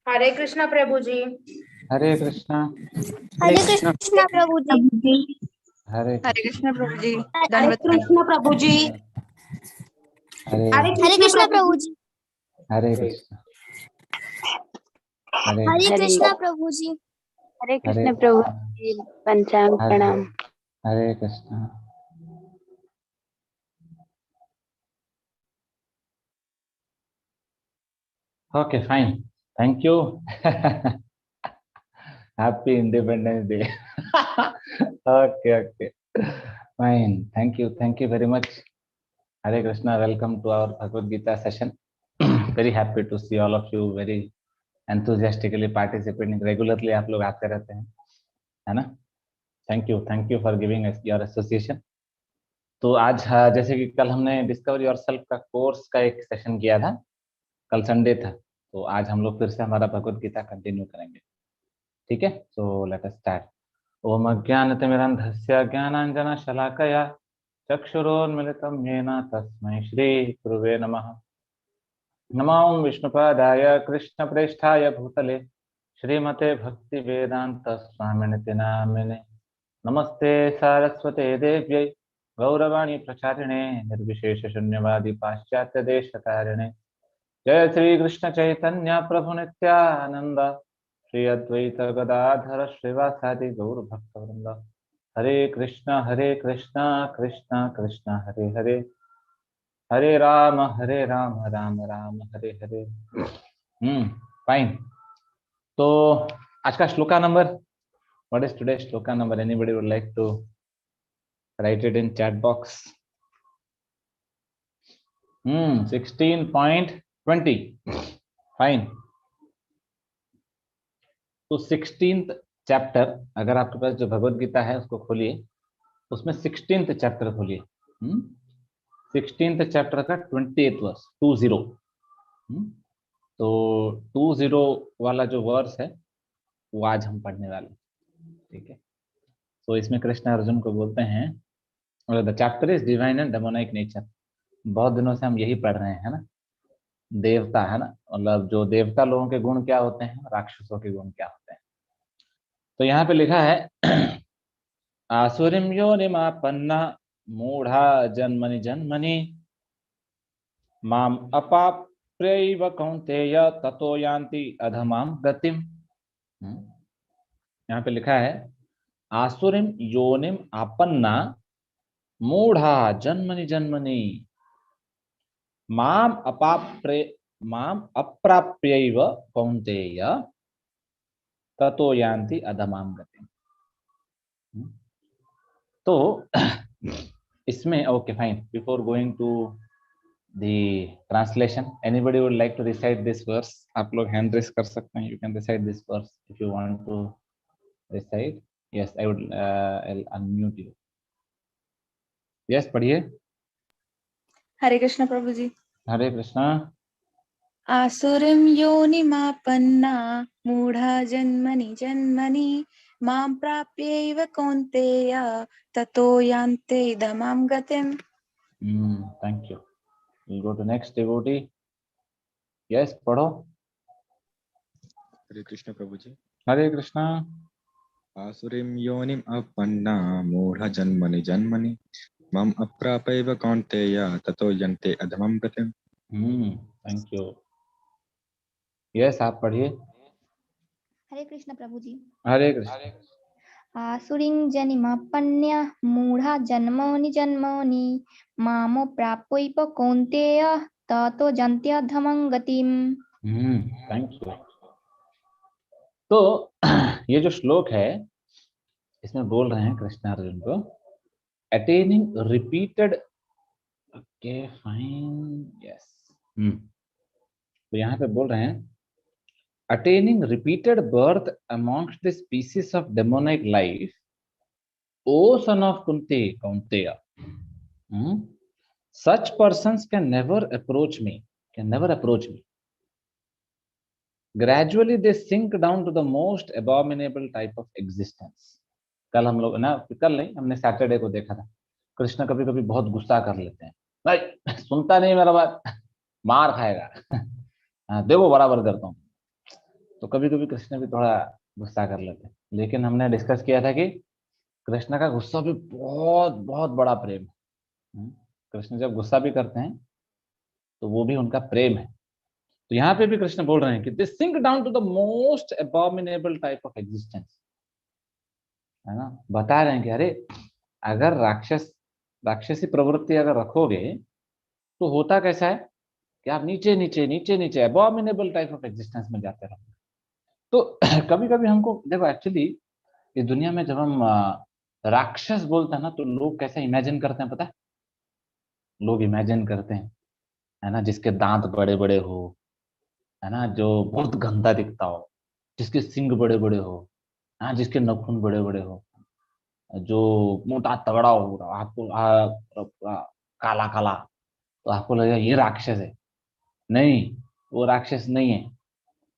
हरे कृष्णा प्रभु जी। हरे कृष्णा। हरे कृष्णा प्रभु जी। हरे हरे कृष्ण प्रभु जी। हरे दंडवत कृष्णा प्रभु जी। हरे हरे हरे कृष्णा प्रभु जी। हरे कृष्णा। हरे हरे कृष्णा प्रभु जी। हरे हरे कृष्ण प्रभु जी, पंचांग प्रणाम। Hare Krishna. Okay fine, thank you. Happy independence day. Okay okay fine, thank you very much. Hare Krishna, welcome to our Bhagavad Gita session. Very happy to see all of you very enthusiastically participating. Regularly आप लोग आते रहते हैं, है ना। Thank you for giving your association. तो आज जैसे कि कल हमने डिस्कवर योरसेल्फ का कोर्स का एक सेशन किया था, कल संडे था, तो आज हम लोग फिर से हमारा भगवद गीता कंटिन्यू करेंगे। ठीक है, सो लेट अस स्टार्ट। ओम अज्ञानतिमिरन्धस्य ज्ञानाञ्जनशलाकया चक्षुरोन्मिलितं येन तस्मै श्री गुरुवे नमः। नमो विष्णुपादाय कृष्णप्रेष्ठाय भूतले श्रीमते भक्तिवेदान्त स्वामिनिति नामिने। नमस्ते सारस्वते देव्यै गौरवाणी प्रचारिणे निर्विशेष शून्यवादी पाश्चात्य देशकारिणे। जय श्री कृष्ण चैतन्य प्रभु नित्यानंद श्री अद्वैत गदाधर श्रीवासादि गौर भक्तवृंद। हरे कृष्णा कृष्णा कृष्णा हरे हरे, हरे राम राम राम हरे हरे। फाइन। तो आज का shloka number, what is today shloka number? Anybody would like to write it in chat box? 16.20। Fine. तो 16th चैप्टर, अगर आपके पास जो भगवत गीता है उसको खोलिए, उसमें 16th चैप्टर खोलिए। 16th चैप्टर का 20th वर्स, 20। तो 20 वाला जो वर्स है वो आज हम पढ़ने वाले हैं। ठीक है, तो इसमें कृष्ण अर्जुन को बोलते हैं, the chapter is divine and demonic nature. बहुत दिनों से हम यही पढ़ रहे हैं, है ना। देवता, है ना, मतलब जो देवता लोगों के गुण क्या होते हैं, राक्षसों के गुण क्या होते हैं। तो यहाँ पे लिखा है आसुरीं योनिमापन्ना मूढ़ा जन्मनि जन्मनि माम अपाप्यैव कौन्तेय ततो यान्ति अधमां गतिम। यहाँ पे लिखा है आसुरीं योनिम आपन्ना मूढ़ा जन्मनि जन्मनि माम अप्राप्यैव कौन्तेय ततो यान्ति अधमां गतिम। तो इसमें okay fine, before going to the translation, anybody would like to recite this verse? आप लोग हैंड रेस कर सकते हैं, you can recite this verse if you want to recite. Yes, I would I unmute you. Yes, पढ़िए। हरे कृष्ण प्रभु जी। हरे कृष्णा। आसुरीं योनिमापन्ना मूढ़ा जन्मनि जन्मनि मां प्राप्यैव कौन्तेय ततो यान्ते धमां गतिम्। Thank you. Will go to next devotee. Yes, पढ़ो। हरे कृष्ण प्रभु जी। हरे कृष्णा। आसुरीं योनिम् अपन्ना मूढ़ा जन्मनि जन्मनि मम अप्रापैव कौन्तेय ततो यन्ते अधमं गतिम्। Thank you. यस, आप पढ़िए। हरे कृष्ण प्रभु जी। हरे कृष्ण। आसुरीं जनिमापन्या मूढ़ा जन्मनि जन्मनि मामो प्राप्यैव कौन्तेय ततो यन्त्यधमं गतिम्। Thank you. तो ये जो श्लोक है, इसमें बोल रहे हैं कृष्ण अर्जुन को attaining repeated, okay fine, yes. तो यहाँ पे बोल रहे हैं attaining repeated birth amongst the species of demonic life, O son of Kunti, Kaunteya, such persons can never approach me, Gradually they sink down to the most abominable type of existence. कल हम लोग ना, कल नहीं, हमने Saturday को देखा था, कृष्ण कभी कभी बहुत गुस्सा कर लेते हैं, भाई सुनता नहीं मेरा बात, मार खाएगा। देखो बराबर करता हूँ। तो कभी कभी कृष्ण भी थोड़ा गुस्सा कर लेते हैं, लेकिन हमने डिस्कस किया था कि कृष्ण का गुस्सा भी बहुत बहुत बड़ा प्रेम है। कृष्ण जब गुस्सा भी करते हैं तो वो भी उनका प्रेम है। तो यहाँ पे भी कृष्ण बोल रहे हैं कि this sink down to the most abominable type of existence, है ना। बता रहे हैं कि अरे अगर राक्षसी प्रवृत्ति अगर रखोगे तो होता कैसा है कि आप नीचे नीचे नीचे नीचे अबॉमिनेबल टाइप ऑफ एग्जिस्टेंस में जाते रहोगे। तो कभी कभी हमको देखो, एक्चुअली इस दुनिया में जब हम राक्षस बोलते हैं ना, तो लोग कैसे इमेजिन करते हैं पता है? लोग इमेजिन करते हैं, है ना, जिसके दांत बड़े बड़े हो, है ना, जो बहुत गंदा दिखता हो, जिसके सींग बड़े बड़े हो, हाँ, जिसके नाखून बड़े बड़े हो, जो मोटा तगड़ा हो, आपको काला काला, तो आपको लगेगा ये राक्षस है। नहीं, वो राक्षस नहीं है।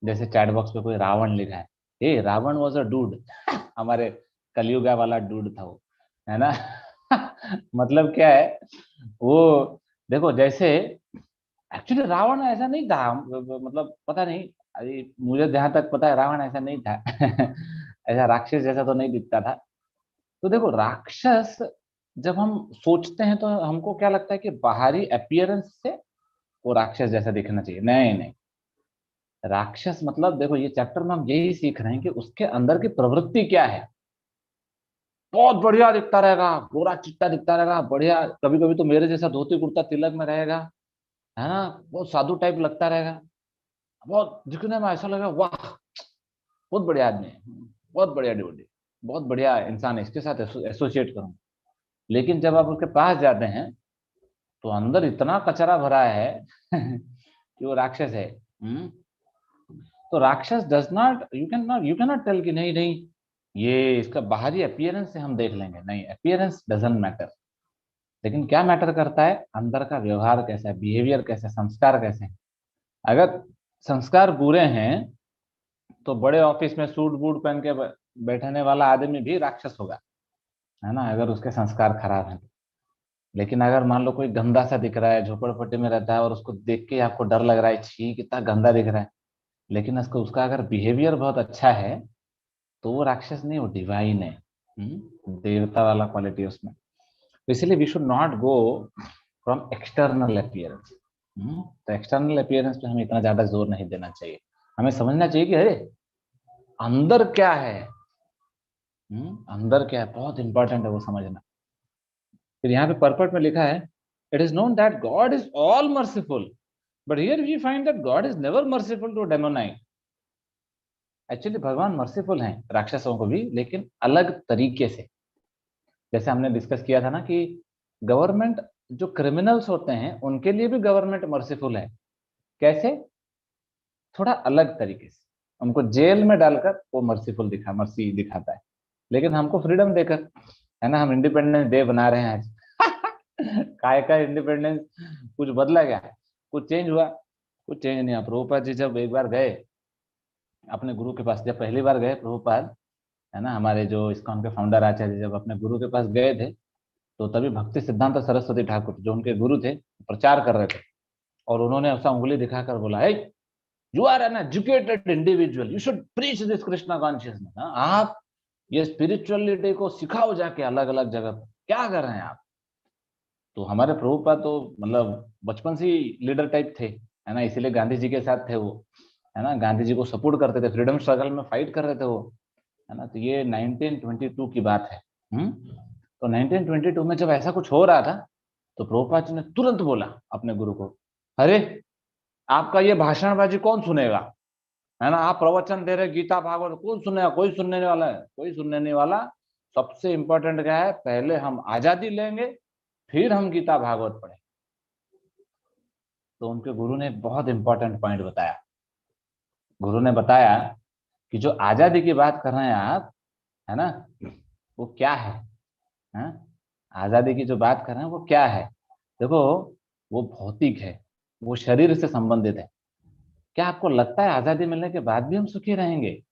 जैसे चैट बॉक्स पे कोई रावण लिखा है, ए रावण वॉज अ डूड। हमारे कलयुगा वाला डूड था वो, है ना। मतलब क्या है वो, देखो जैसे एक्चुअली रावण ऐसा नहीं था, मतलब पता नहीं, अरे मुझे जहां तक पता है रावण ऐसा नहीं था। ऐसा राक्षस जैसा तो नहीं दिखता था। तो देखो राक्षस जब हम सोचते हैं तो हमको क्या लगता है कि बाहरी अपीयरेंस से वो राक्षस जैसा दिखना चाहिए। नहीं नहीं, राक्षस मतलब देखो ये चैप्टर में हम यही सीख रहे हैं कि उसके अंदर की प्रवृत्ति क्या है। बहुत बढ़िया दिखता रहेगा, गोरा चिट्टा दिखता रहेगा, बढ़िया, कभी कभी तो मेरे जैसा धोती कुर्ता तिलक में रहेगा, है ना, बहुत साधु टाइप लगता रहेगा, बहुत दिखने में ऐसा लगेगा वाह बहुत बढ़िया आदमी है, बहुत बढ़िया ड्यूटी, बहुत बढ़िया इंसान है, इसके साथ एसोसिएट करूँ। लेकिन जब आप उसके पास जाते हैं तो अंदर इतना कचरा भरा है कि वो राक्षस है। तो rakshasa does not, you can not tell कि नहीं नहीं ये इसका बाहरी अपीयरेंस से हम देख लेंगे, नहीं, अपीयरेंस डजंट मैटर। लेकिन क्या मैटर करता है, अंदर का व्यवहार कैसा है, बिहेवियर कैसा है, संस्कार कैसे हैं। अगर संस्कार बुरे हैं तो बड़े ऑफिस में सूट बूट पहन के बैठने वाला आदमी भी राक्षस होगा, है ना, अगर उसके संस्कार खराब हैं। लेकिन अगर मान लो कोई गंदा सा दिख रहा है, झोपड़पट्टी में रहता है और उसको देख के आपको डर लग रहा है, छी कितना गंदा दिख रहा है, लेकिन उसको उसका अगर बिहेवियर बहुत अच्छा है तो वो राक्षस नहीं, वो डिवाइन है। देवता वाला क्वालिटी उसमें। तो इसलिए we should not go from external appearance. तो एक्सटर्नल अपीयरेंस पे हमें इतना ज्यादा जोर नहीं देना चाहिए। हमें समझना चाहिए कि अरे अंदर क्या है। अंदर क्या है बहुत इंपॉर्टेंट है वो समझना। फिर यहाँ पे पर्पट में लिखा है, it is known that God is all merciful but here we find that God is never merciful to demonite. Actually भगवान मर्सीफुल हैं राक्षसों को भी, लेकिन अलग तरीके से। जैसे हमने डिस्कस किया था ना कि गवर्नमेंट जो क्रिमिनल्स होते हैं उनके लिए भी गवर्नमेंट मर्सीफुल है। कैसे? थोड़ा अलग तरीके से। उनको जेल में डालकर वो मर्सी दिखाता है। लेकिन हमको फ्रीडम देकर, है ना, हम इंडिपेंडेंस डे बना रहे हैं आज। काय का इंडिपेंडेंस, कुछ बदला क्या? कुछ चेंज हुआ? कुछ चेंज नहीं हुआ। प्रभुपाद जी जब एक बार गए अपने गुरु के पास, जब पहली बार गए प्रभुपाद, है ना, हमारे जो इस्कॉन के फाउंडर आचार्य जब अपने गुरु के पास गए थे, तो तभी भक्ति सिद्धांत सरस्वती ठाकुर जो उनके गुरु थे प्रचार कर रहे थे, और उन्होंने ऐसा उंगली दिखाकर बोला, hey you are an educated individual, you should preach this Krishna consciousness. आप ये स्पिरिचुअलिटी को सिखाओ जाके अलग अलग जगह पर, क्या कर रहे हैं आप? तो हमारे प्रभुपाद तो मतलब बचपन से ही लीडर टाइप थे, है ना, इसीलिए गांधी जी के साथ थे वो, है ना, गांधी जी को सपोर्ट करते थे, फ्रीडम स्ट्रगल में फाइट कर रहे थे वो, है ना। तो ये 1922 की बात है। तो 1922 में जब ऐसा कुछ हो रहा था तो प्रभुपाद जी ने तुरंत बोला अपने गुरु को, अरे आपका ये भाषणबाजी कौन सुनेगा, है ना, आप प्रवचन दे रहे गीता भागवत, कौन सुनेगा? कोई सुनने नहीं वाला है, कोई सुनने नहीं वाला। सबसे इंपॉर्टेंट क्या है, पहले हम आजादी लेंगे फिर हम गीता भागवत पढ़े। तो उनके गुरु ने बहुत इंपॉर्टेंट पॉइंट बताया। गुरु ने बताया कि जो आजादी की बात कर रहे हैं आप, है ना, वो क्या है? आजादी की जो बात कर रहे हैं वो क्या है? देखो वो भौतिक है, वो शरीर से संबंधित है। क्या आपको लगता है आजादी मिलने के बाद भी हम सुखी रहेंगे?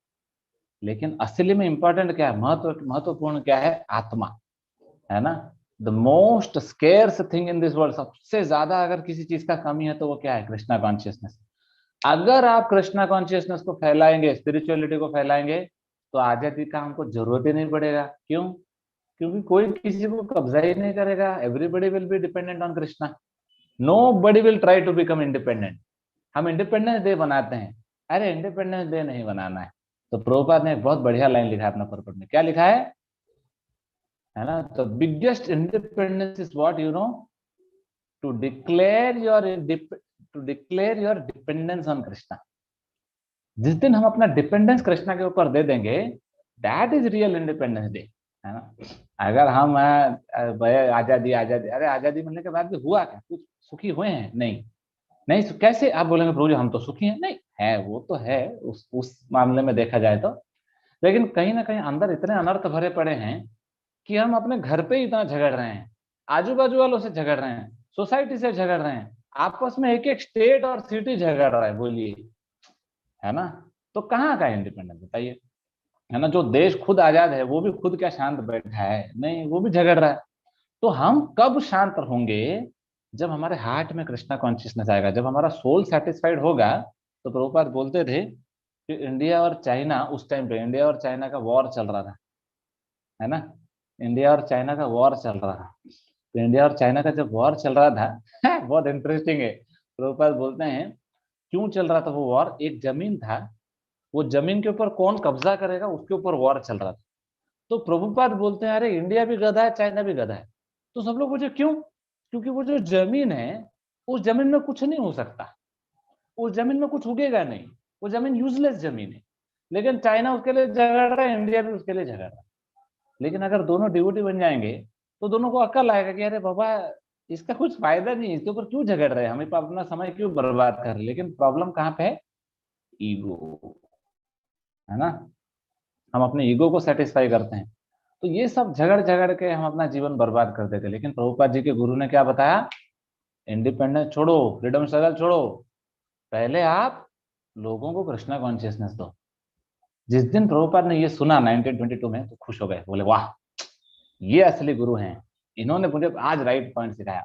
लेकिन असली में इंपॉर्टेंट क्या है, महत्वपूर्ण क्या है? आत्मा, है ना। The most scarce thing in this world, सबसे ज्यादा अगर किसी चीज का कमी है तो वो क्या है? कृष्णा कॉन्शियसनेस। अगर आप कृष्णा कॉन्शियसनेस को फैलाएंगे, स्पिरिचुअलिटी को फैलाएंगे, तो आजादी का हमको जरूरत ही नहीं पड़ेगा। क्यों? क्योंकि कोई किसी को कब्जा ही नहीं करेगा। Everybody will be dependent on Krishna. Nobody will try to become independent. हम इंडिपेंडेंस डे बनाते हैं, अरे इंडिपेंडेंस डे नहीं बनाना है। तो प्रभुपाद ने एक बहुत बढ़िया लाइन लिखा है अपना पर्पट में। क्या लिखा है ना? तो biggest independence is what you know, to declare your dependence on Krishna. जिस दिन हम अपना डिपेंडेंस कृष्णा के ऊपर दे देंगे, that is real independence day, है ना? अगर हम आजादी आजादी, अरे आजादी मिलने के बाद भी हुआ क्या? कुछ सुखी हुए हैं? नहीं नहीं। कैसे आप बोलेंगे प्रभु जी हम तो सुखी हैं? नहीं है, वो तो है उस मामले में देखा जाए तो। लेकिन कहीं ना कहीं अंदर इतने अनर्थ भरे पड़े हैं कि हम अपने घर पे ही इतना झगड़ रहे हैं, आजू बाजू वालों से झगड़ रहे हैं, सोसाइटी से झगड़ रहे हैं, आपस में एक एक स्टेट और सिटी झगड़ रहा है। बोलिए, है ना? तो कहाँ का इंडिपेंडेंस बताइए? है ना? जो देश खुद आजाद है वो भी खुद क्या शांत बैठा है? नहीं, वो भी झगड़ रहा है। तो हम कब शांत होंगे? जब हमारे हार्ट में कृष्णा कॉन्शियसनेस आएगा, जब हमारा सोल सेटिस्फाइड होगा। तो प्रभुपाद बोलते थे कि इंडिया और चाइना, उस टाइम पे इंडिया और चाइना का वॉर चल रहा था, है ना? इंडिया और चाइना का वॉर चल रहा था। तो इंडिया और चाइना का जब वॉर चल रहा था बहुत इंटरेस्टिंग है। प्रभुपाद बोलते हैं क्यों चल रहा था वो वॉर? एक जमीन था, वो जमीन के ऊपर कौन कब्जा करेगा उसके ऊपर वॉर चल रहा था। तो प्रभुपाद बोलते हैं अरे इंडिया भी गधा है, चाइना भी गधा है। तो सब लोग पूछे क्यों? क्योंकि वो जो जमीन है, उस जमीन में कुछ नहीं हो सकता, उस जमीन में कुछ उगेगा नहीं, वो जमीन यूजलेस जमीन है। लेकिन चाइना उसके लिए झगड़ रहा है, इंडिया भी उसके लिए झगड़ रहा है। लेकिन अगर दोनों डिवोटी बन जाएंगे तो दोनों को अक्ल आएगा कि अरे बाबा, इसका कुछ फायदा नहीं, इसके ऊपर क्यों झगड़ रहे हैं, हमें अपना समय क्यों बर्बाद कर रहे हैं। लेकिन प्रॉब्लम कहाँ पे है? ईगो, है ना? हम अपने ईगो को सेटिस्फाई करते हैं। तो ये सब झगड़ झगड़ के हम अपना जीवन बर्बाद कर देते। लेकिन प्रभुपाद जी के गुरु ने क्या बताया? इंडिपेंडेंस छोड़ो, फ्रीडम स्ट्रगल छोड़ो, पहले आप लोगों को कृष्णा कॉन्शियसनेस दो। जिस दिन प्रभुपाद ने ये सुना 1922 में, तो खुश हो गए, बोले वाह, ये असली गुरु हैं, इन्होंने मुझे आज राइट पॉइंट सिखाया।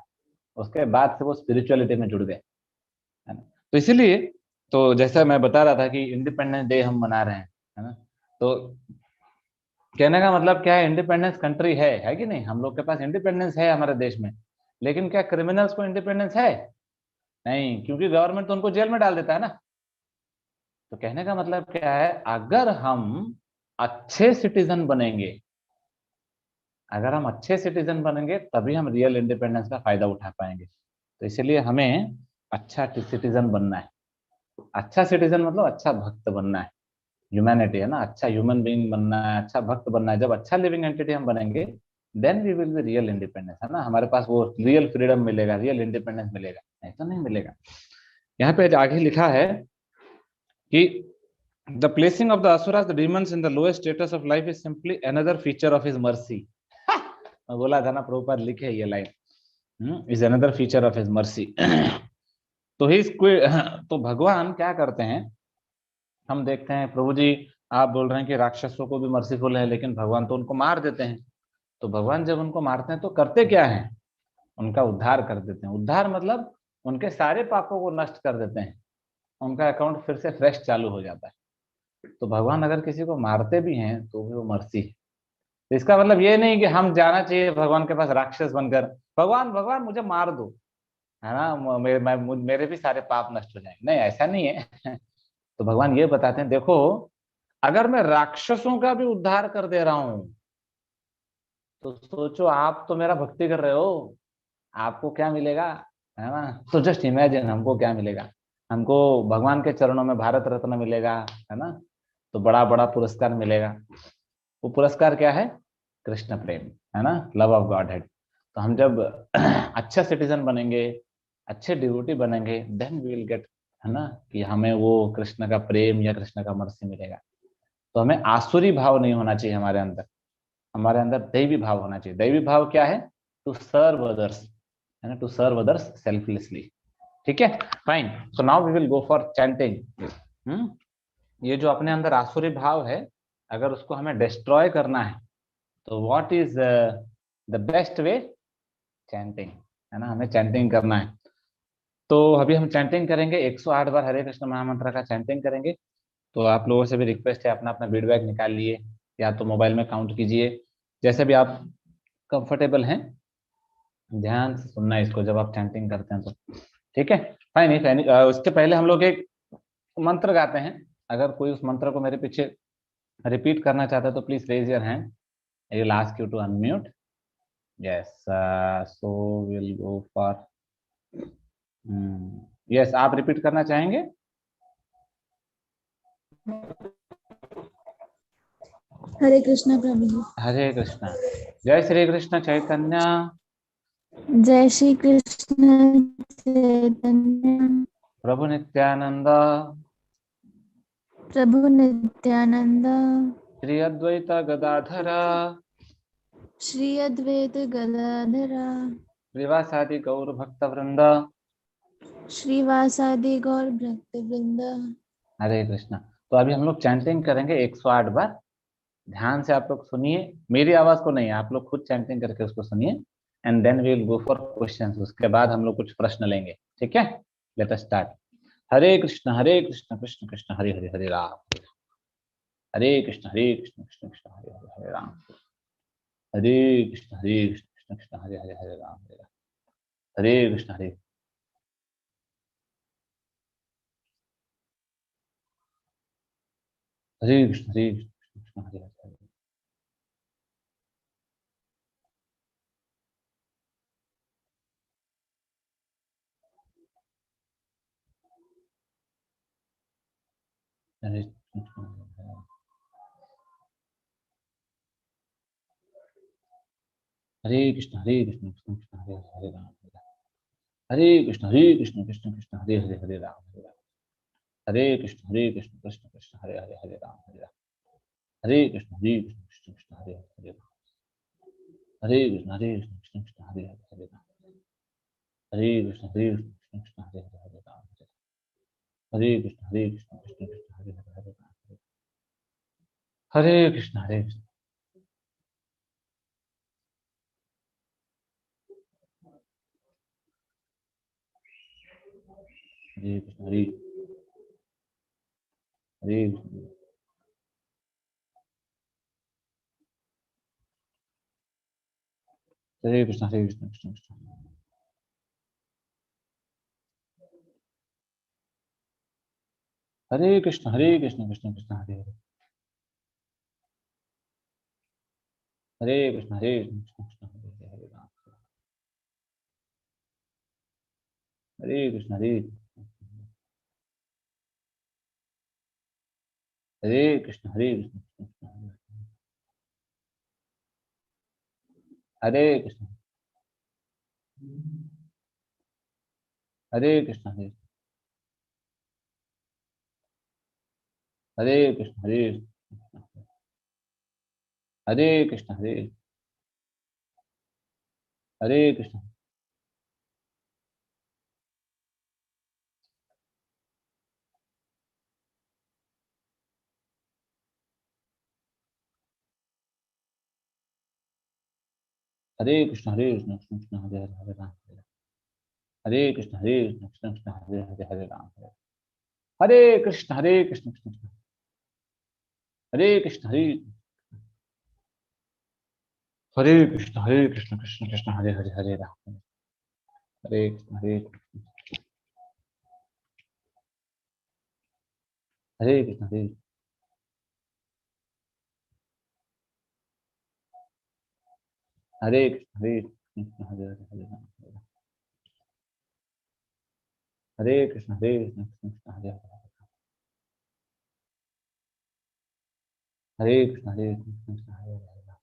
उसके बाद से वो स्पिरिचुअलिटी में जुड़ गए, है ना? तो इसीलिए, तो जैसा मैं बता रहा था कि इंडिपेंडेंस डे हम मना रहे हैं, है ना? तो कहने का मतलब क्या है? इंडिपेंडेंस कंट्री है कि नहीं? हम लोग के पास इंडिपेंडेंस है हमारे देश में। लेकिन क्या क्रिमिनल्स को इंडिपेंडेंस है? नहीं, क्योंकि गवर्नमेंट तो उनको जेल में डाल देता है ना। तो कहने का मतलब क्या है? अगर हम अच्छे सिटीजन बनेंगे, अगर हम अच्छे सिटीजन बनेंगे तभी हम रियल इंडिपेंडेंस का फायदा उठा पाएंगे। तो इसलिए हमें अच्छा सिटीजन बनना है। अच्छा सिटीजन मतलब अच्छा भक्त बनना है, ह्यूमैनिटी, है ना? अच्छा ह्यूमन बीइंग बनना है, अच्छा भक्त बनना है। जब अच्छा लिविंग एंटिटी हम बनेंगे, then we will be real independence, है ना? हमारे पास वो रियल फ्रीडम मिलेगा, रियल इंडिपेंडेंस मिलेगा, नहीं तो नहीं मिलेगा। यहाँ पे आगे लिखा है कि the placing of the asuras, the demons in the lowest status of life is simply another feature of his mercy. मैं बोला था ना, प्रभुपाद लिखे ये line, is another feature of his mercy. तो ही तो भगवान क्या करते हैं? हम देखते हैं प्रभु जी, आप बोल रहे हैं कि राक्षसों को भी मर्सीफुल है, लेकिन भगवान तो उनको मार देते हैं। तो भगवान जब उनको मारते हैं तो करते क्या है? उनका उद्धार कर देते हैं। उद्धार मतलब उनके सारे पापों को नष्ट कर देते हैं, उनका अकाउंट फिर से फ्रेश चालू हो जाता है। तो भगवान अगर किसी को मारते भी हैं तो भी वो मर्सी है। तो इसका मतलब ये नहीं कि हम जाना चाहिए भगवान के पास राक्षस बनकर, भगवान भगवान मुझे मार दो, है ना, मेरे भी सारे पाप नष्ट हो जाएंगे। नहीं, ऐसा नहीं है। तो भगवान ये बताते हैं, देखो अगर मैं राक्षसों का भी उद्धार कर दे रहा हूं, तो सोचो आप तो मेरा भक्ति कर रहे हो, आपको क्या मिलेगा, है ना? तो जस्ट इमेजिन हमको क्या मिलेगा। हमको भगवान के चरणों में भारत रत्न मिलेगा, है ना? तो बड़ा बड़ा पुरस्कार मिलेगा। वो पुरस्कार क्या है? कृष्ण प्रेम, है ना, लव ऑफ गॉड हेड। तो हम जब अच्छा सिटीजन बनेंगे, अच्छे डिवोटी बनेंगे, देन वी विल गेट, है ना, कि हमें वो कृष्ण का प्रेम या कृष्ण का मर्सी मिलेगा। तो हमें आसुरी भाव नहीं होना चाहिए हमारे अंदर दैवी भाव होना चाहिए। दैवी भाव क्या है? टू सर्व अदर्स, है ना, टू सर्व अदर्स सेल्फलेसली। ठीक है, fine. So now we will go for chanting. ये जो अपने अंदर आसुरी भाव है, अगर उसको हमें डिस्ट्रॉय करना है, तो what is the best way? Chanting, है ना? हमें चैंटिंग करना है। तो अभी हम चैंटिंग करेंगे 108 बार हरे कृष्ण महामंत्र का चैंटिंग करेंगे। तो आप लोगों से भी रिक्वेस्ट है, अपना अपना फीडबैक निकाल लिए या तो मोबाइल में काउंट कीजिए, जैसे भी आप कंफर्टेबल हैं। ध्यान से सुनना इसको जब आप चैंटिंग करते हैं तो, ठीक है। Fine fine. उसके पहले हम लोग एक मंत्र गाते हैं। अगर कोई उस मंत्र को मेरे पीछे रिपीट करना चाहता है तो please raise your hand. I will ask you to unmute. Yes, so will go for yes, आप रिपीट करना चाहेंगे? हरे कृष्णा प्रभु जी। हरे कृष्णा। जय श्री कृष्ण चैतन्य जय श्री कृष्ण चैतन्य प्रभु नित्यानंद प्रभु नित्यानंद श्री अद्वैत गदाधर श्री अद्वैत गदाधरा श्रीवासादि गौर भक्त वृंद। श्रीवासादि गौर भक्त वृंद। हरे कृष्णा। तो अभी हम लोग चैंटिंग करेंगे 108 बार। ध्यान से आप लोग सुनिए, मेरी आवाज को नहीं, आप लोग खुद चैंटिंग करके उसको सुनिए। And then we will go for questions. उसके बाद हम लोग कुछ प्रश्न लेंगे, ठीक है। Let us start. Hare Krishna Krishna Krishna Hare Hare, Hare Ram Hare Krishna Krishna Krishna Hare Hare, Hare Ram Hare Krishna Krishna Krishna Hare Hare, Hare Ram Hare Krishna Hare Krishna Krishna Krishna Hare Hare, Hare Krishna Krishna Krishna Hare Hare, Hare Ram Hare Krishna Krishna Krishna Hare Hare, Hare Ram Hare Krishna Krishna Krishna Hare Hare, Hare Ram Hare Krishna Krishna Krishna Hare Hare, Hare Krishna Krishna Krishna Hare Hare, Hare Ram Hare Krishna Krishna Krishna Hare Hare, Hare Ram Hare Krishna Krishna Krishna Hare Hare, Hare Ram Hare Krishna Hare Krishna Hare Krishna Hare Krishna Krishna Krishna Hare Krishna Krishna Krishna Hare Hare, Hare Krishna Krishna Krishna Hare Hare, Hare Ram Hare Krishna Hare Krishna Krishna Hare Krishna Hare Krishna Hare Krishna Hare Krishna Hare Krishna Hare Krishna Krishna Krishna Hare Hare, Hare Ram Hare Krishna Krishna Krishna Hare Hare, Hare Ram Hare Krishna Krishna Krishna Hare Krishna Hare Krishna Krishna Krishna Hare Hare, Hare Ram Hare Krishna Hare Krishna Hare Krishna Hare Hare, Hare Ram Hare Krishna Krishna Hare Hare, Hare Krishna Krishna Hare Hare,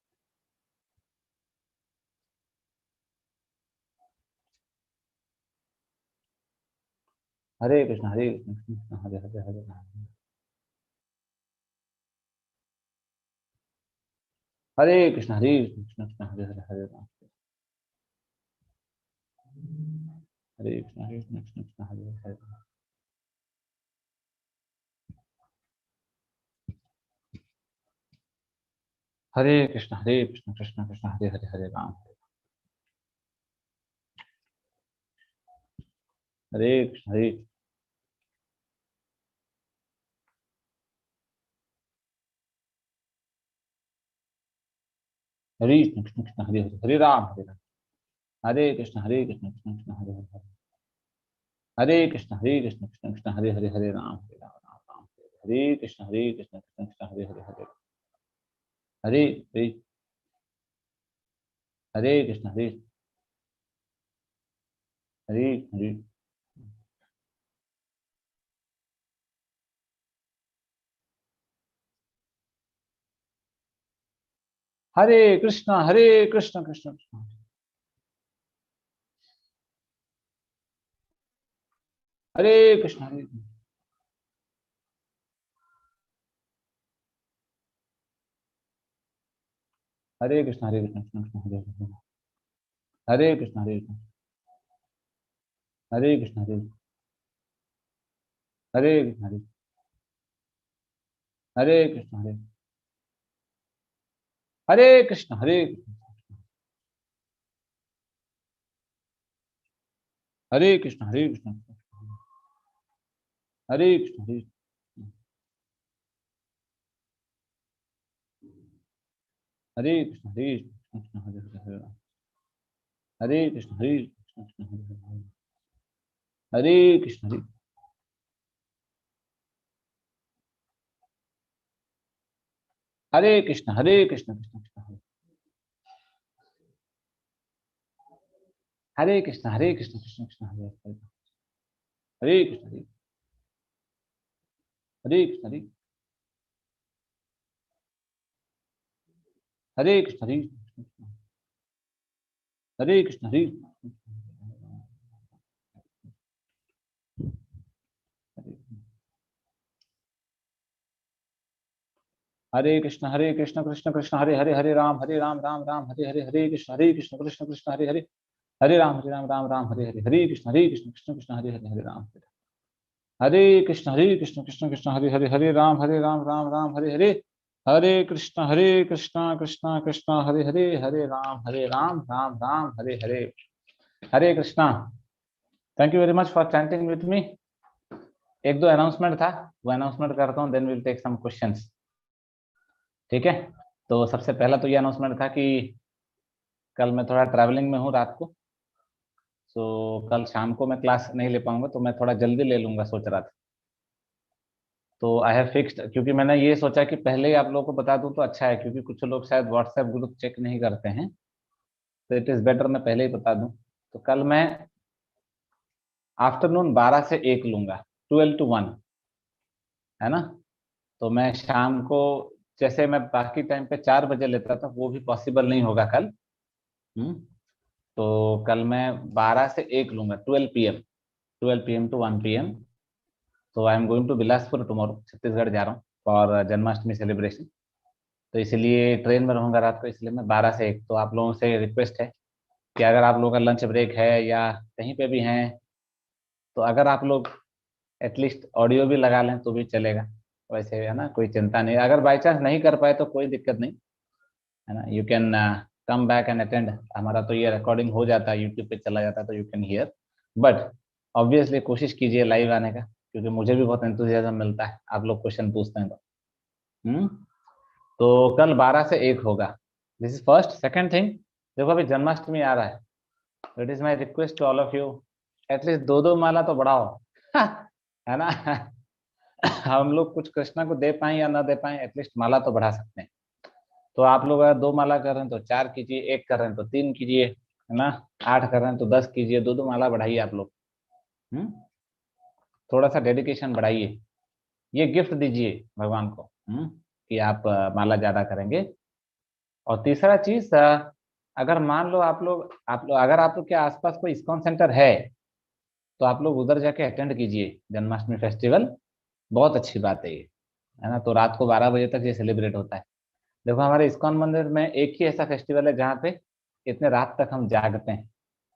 Hare Krishna Krishna Hare Hare, Hare Ram Hare Krishna Krishna Hare Hare, Hare Ram Hare Krishna Krishna Hare Hare, Hare Krishna Krishna Krishna Hare Hare, Hare Ram Hare Krishna Hare Hare Krishna Krishna Krishna Hare Hare Hare Ram Hare Krishna Krishna Krishna Hare Hare Hare Krishna Krishna Krishna Hare Hare Hare Ram Ram Ram Hare Krishna Krishna Krishna Hare Hare Hare Hare Hare Hare Krishna Hare Hare Hare Krishna Krishna Krishna Hare Krishna Hare Krishna Krishna Krishna Hare Krishna Hare Krishna Hare Krishna Hare Krishna Hare Krishna Hare Krishna Hare Krishna Hare Krishna Hare Krishna Hare Krishna Hare Krishna Hare Krishna Hare Krishna Hare Krishna Hare Krishna Krishna Krishna Hare Krishna Hare Krishna Krishna Krishna Hare Krishna Hare Krishna Hare Krishna Hare Krishna Hare Krishna Krishna Krishna Hare Hare Hare Ram Ram Ram Hare Hare Hare Krishna Krishna Hare Hare Hare Ram Ram Ram Hare Hare Hare Krishna Krishna Krishna Hare Hare Hare Krishna Krishna Hare Ram Ram Hare Krishna Krishna Hare Ram Ram Hare Krishna. Thank you very much for chanting with me. एक दो अनाउंसमेंट था, वो अनाउंसमेंट करता हूँ, then will take some questions. ठीक है, तो सबसे पहला तो ये अनाउंसमेंट था कि कल मैं थोड़ा ट्रैवलिंग में हूँ रात को, सो कल शाम को मैं क्लास नहीं ले पाऊंगा, तो मैं थोड़ा जल्दी ले लूंगा सोच रहा था। तो आई हैव फिक्स्ड, क्योंकि मैंने ये सोचा कि पहले ही आप लोगों को बता दूं तो अच्छा है, क्योंकि कुछ लोग शायद व्हाट्सएप ग्रुप चेक नहीं करते हैं, तो इट इज बेटर मैं पहले ही बता दूं। तो कल मैं आफ्टरनून 12 से 1 लूंगा, 12 to 1, है ना। तो मैं शाम को, जैसे मैं बाकी टाइम पे 4 बजे लेता था, वो भी पॉसिबल नहीं होगा कल। तो कल मैं 12 से 1 लूंगा, 12 PM to 1 PM। तो I am going to Bilaspur tomorrow, Chhattisgarh जा रहा हूँ फॉर जन्माष्टमी सेलिब्रेशन। तो इसलिए ट्रेन में रहूंगा रात को, इसलिए मैं 12 से 1। तो आप लोगों से रिक्वेस्ट है कि अगर आप लोगों का लंच ब्रेक है या कहीं पे भी हैं, तो अगर आप लोग एटलीस्ट ऑडियो भी लगा लें तो भी चलेगा। वैसे है ना, कोई चिंता नहीं, अगर बाई चांस नहीं कर पाए तो कोई दिक्कत नहीं, है ना। You can come back and attend, हमारा तो ये रिकॉर्डिंग हो जाता है, यूट्यूब पे चला जाता है, तो you can hear. But obviously कोशिश कीजिए लाइव आने का, क्योंकि मुझे भी बहुत एंथुजियाज्म मिलता है आप लोग क्वेश्चन पूछते हैं तो। तो कल 12 से 1 होगा, this is first. Second thing, देखो अभी जन्माष्टमी आ रहा है, it is my request to all of you, at least 2-2 माला तो बढ़ाओ है ना हम लोग कुछ कृष्णा को दे पाए या ना दे पाए, एटलीस्ट माला तो बढ़ा सकते हैं। तो आप लोग अगर 2 माला कर रहे हैं तो 4 कीजिए, 1 कर रहे हैं तो 3 कीजिए, है ना। 8 कर रहे हैं तो 10 कीजिए, 2-2 माला बढ़ाइए आप लोग। थोड़ा सा डेडिकेशन बढ़ाइए, ये गिफ्ट दीजिए भगवान को, कि आप माला ज्यादा करेंगे। और तीसरा चीज, अगर मान लो आप लोग अगर आप लोग के आसपास कोई इस्कॉन सेंटर है, तो आप लोग उधर जाके अटेंड कीजिए जन्माष्टमी फेस्टिवल, बहुत अच्छी बात है ये, है ना। तो रात को 12 बजे तक ये सेलिब्रेट होता है। देखो हमारे इस्कॉन मंदिर में एक ही ऐसा फेस्टिवल है जहाँ पे इतने रात तक हम जागते हैं,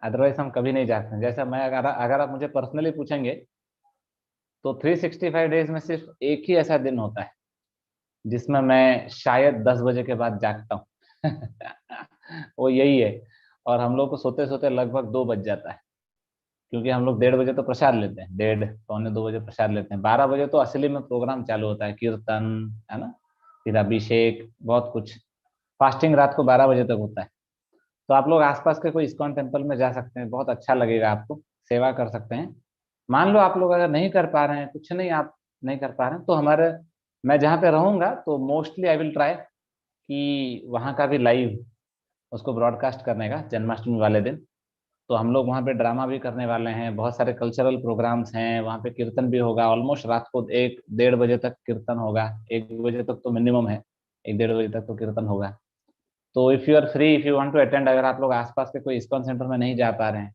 अदरवाइज हम कभी नहीं जागते हैं। जैसा मैं, अगर आप मुझे पर्सनली पूछेंगे, तो 365 डेज में सिर्फ एक ही ऐसा दिन होता है जिसमें मैं शायद 10 बजे के बाद जागता हूँ वो यही है, और हम लोग को सोते सोते लगभग 2 बज जाता है। क्योंकि हम लोग 1:30 बजे तो प्रसाद लेते हैं, 1:30 पौने 2 बजे प्रसाद लेते हैं, 12 बजे तो असली में प्रोग्राम चालू होता है, कीर्तन है ना, फिर अभिषेक, बहुत कुछ। फास्टिंग रात को 12 बजे तक होता है। तो आप लोग आसपास के कोई इस्कॉन टेम्पल में जा सकते हैं, बहुत अच्छा लगेगा आपको, सेवा कर सकते हैं। मान लो आप लोग अगर नहीं कर पा रहे हैं, कुछ नहीं, आप नहीं कर पा रहे हैं, तो हमारे, मैं जहाँ पे रहूंगा तो मोस्टली आई विल ट्राई कि वहाँ का भी लाइव उसको ब्रॉडकास्ट करने का, जन्माष्टमी वाले दिन। तो हम लोग वहाँ पे ड्रामा भी करने वाले हैं, बहुत सारे कल्चरल प्रोग्राम्स हैं, वहाँ पे कीर्तन भी होगा, ऑलमोस्ट रात को 1-1:30 बजे तक कीर्तन होगा, 1 बजे तक तो मिनिमम है, 1-1:30 बजे तक तो कीर्तन होगा। तो if you are free, if you want to attend, अगर आप लोग आसपास के कोई इस्कॉन सेंटर में नहीं जा पा रहे हैं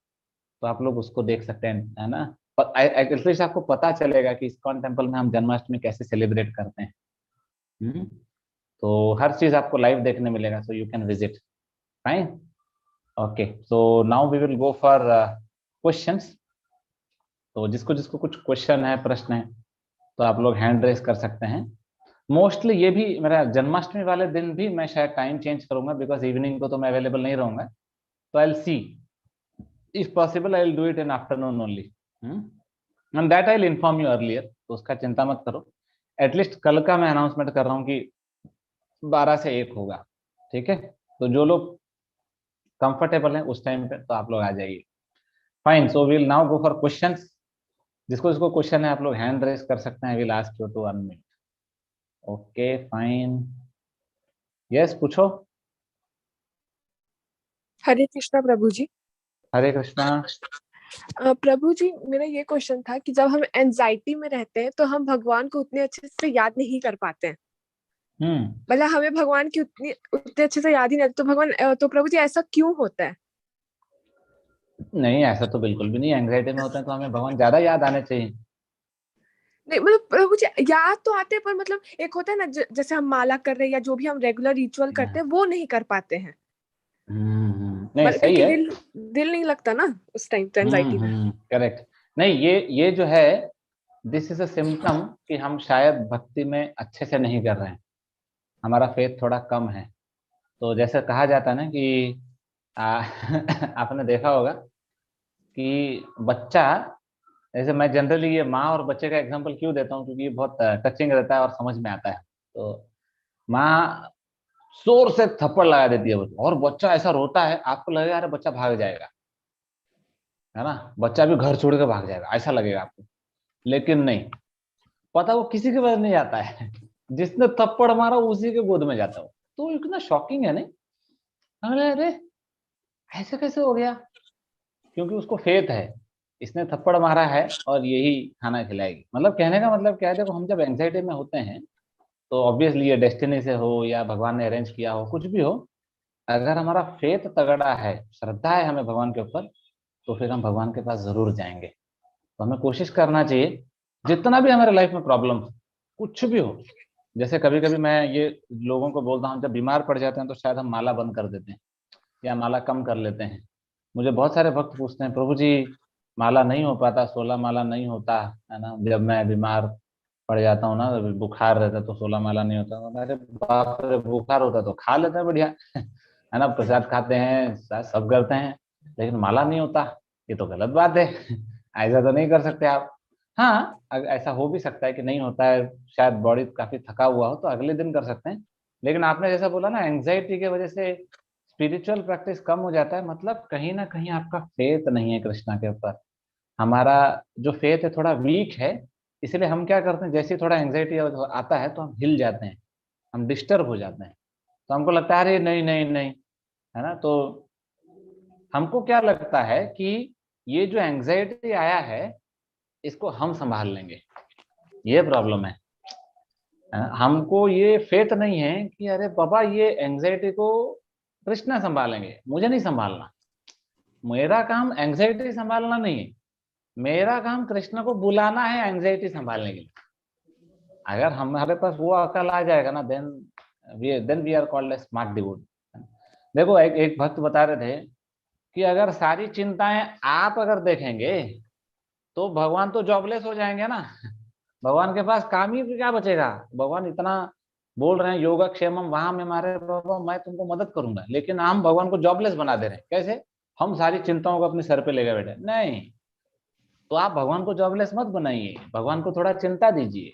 तो आप लोग उसको देख सकते हैं, है ना। एटलीस्ट आपको पता चलेगा कि इस्कॉन टेम्पल में हम जन्माष्टमी कैसे सेलिब्रेट करते हैं। तो हर चीज आपको लाइव देखने मिलेगा, so you can visit. Fine, okay, so now we will go for questions. तो जिसको जिसको कुछ क्वेश्चन है, प्रश्न है, तो आप लोग हैंड रेस कर सकते हैं। मोस्टली ये भी मेरा जन्माष्टमी वाले दिन भी मैं शायद टाइम चेंज करूंगा, बिकॉज इवनिंग को तो मैं अवेलेबल नहीं रहूंगा। तो I will see, if possible I will do it in afternoon only, and that I will inform you earlier, तो उसका चिंता मत करो। एटलीस्ट कल का मैं अनाउंसमेंट कर रहा हूँ कि 12 से 1 होगा, ठीक है। तो जो लोग कंफर्टेबल हैं उस टाइम पे तो आप लोग आ जाइए। Fine, so will now go for questions. जिसको जिसको क्वेश्चन है आप लोग हैंड रेस कर सकते हैं, will ask you to unmute. Okay fine, yes पूछो। हरे कृष्णा प्रभु जी। हरे कृष्णा। प्रभु जी, मेरा ये क्वेश्चन था कि जब हम एंजाइटी में रहते हैं तो हम भगवान को उतने अच्छे से याद नहीं कर पाते हैं। मतलब हमें भगवान की उतने अच्छे से याद ही नहीं, तो भगवान, तो प्रभु जी ऐसा क्यों होता है? नहीं, ऐसा तो बिल्कुल भी नहीं, एंग्जाइटी में होते हैं तो हमें भगवान ज्यादा याद आने चाहिए। नहीं मतलब प्रभु जी याद तो आते हैं, पर मतलब एक होता है ना, जैसे हम माला कर रहे हैं या जो भी हम रेगुलर रिचुअल करते हैं वो नहीं कर पाते हैं। नहीं सही क्योंकि है, दिल नहीं लगता ना उस टाइम तो एंजाइटी में। करेक्ट। नहीं, ये जो है, दिस इज अ सिम्टम कि हम शायद भक्ति में अच्छे से नहीं कर रहे हैं, हमारा फेथ थोड़ा कम है। तो जैसे कहा जाता है ना कि आपने देखा होगा कि बच्चा, जैसे मैं जनरली ये माँ और बच्चे का एग्जांपल क्यों देता हूँ, क्योंकि ये बहुत टचिंग रहता है और समझ में आता है। तो माँ जोर से थप्पड़ लगा देती है बच्चा, और बच्चा ऐसा रोता है, आपको लगेगा अरे बच्चा भाग जाएगा, है ना, बच्चा भी घर छोड़ के भाग जाएगा, ऐसा लगेगा आपको। लेकिन नहीं, पता वो किसी के पास नहीं जाता है, जिसने थप्पड़ मारा उसी के गोद में जाता हो। तो इतना शॉकिंग है नहीं, अरे ऐसे कैसे हो गया, क्योंकि उसको फेथ है, इसने थप्पड़ मारा है और यही खाना खिलाएगी। मतलब कहने का मतलब क्या है, देखो हम जब एंग्जाइटी में होते हैं तो ऑब्वियसली ये डेस्टिनी से हो या भगवान ने अरेंज किया हो, कुछ भी हो, अगर हमारा फेथ तगड़ा है, श्रद्धा है हमें भगवान के ऊपर, तो फिर हम भगवान के पास जरूर जाएंगे। तो हमें कोशिश करना चाहिए, जितना भी हमारे लाइफ में प्रॉब्लम हो, कुछ भी हो। जैसे कभी कभी मैं ये लोगों को बोलता हूँ, जब बीमार पड़ जाते हैं तो शायद हम माला बंद कर देते हैं या माला कम कर लेते हैं। मुझे बहुत सारे भक्त पूछते हैं, प्रभु जी माला नहीं हो पाता, 16 माला नहीं होता, है ना, जब मैं बीमार पड़ जाता हूँ ना, बुखार रहता तो 16 माला नहीं होता। अरे बाप रे, बुखार होता तो खा लेते हैं बढ़िया, है ना, प्रसाद खाते हैं, सब करते हैं, लेकिन माला नहीं होता, ये तो गलत बात है। ऐसा तो नहीं कर सकते आप। हाँ, ऐसा हो भी सकता है कि नहीं होता है, शायद बॉडी काफी थका हुआ हो तो अगले दिन कर सकते हैं। लेकिन आपने जैसा बोला ना, एंग्जाइटी की वजह से स्पिरिचुअल प्रैक्टिस कम हो जाता है, मतलब कहीं ना कहीं आपका फेथ नहीं है कृष्णा के ऊपर। हमारा जो फेथ है थोड़ा वीक है, इसलिए हम क्या करते हैं, जैसे ही थोड़ा एंग्जाइटी आता है तो हम हिल जाते हैं, हम डिस्टर्ब हो जाते हैं। तो हमको लगता है अरे नहीं नहीं नहीं, है ना। तो हमको क्या लगता है कि ये जो एंग्जाइटी आया है इसको हम संभाल लेंगे, ये प्रॉब्लम है। हमको ये फेथ नहीं है कि अरे बाबा ये एंग्जाइटी को कृष्णा संभालेंगे, मुझे नहीं संभालना, मेरा काम एंग्जाइटी संभालना नहीं है, मेरा काम कृष्ण को बुलाना है एंग्जाइटी संभालने के लिए। अगर हमारे पास वो अकल आ जाएगा ना, then we are called a smart devotee. देखो एक भक्त बता रहे थे कि अगर सारी चिंताएं आप अगर देखेंगे तो भगवान तो जॉबलेस हो जाएंगे ना, भगवान के पास काम ही क्या बचेगा। भगवान इतना बोल रहे हैं योगक्षेमम वहां में मारे बाबा मैं तुमको मदद करूंगा, लेकिन हम भगवान को जॉबलेस बना दे रहे हैं। कैसे? हम सारी चिंताओं को अपने सर पे लेकर बैठे। नहीं, तो आप भगवान को जॉबलेस मत बनाइए, भगवान को थोड़ा चिंता दीजिए।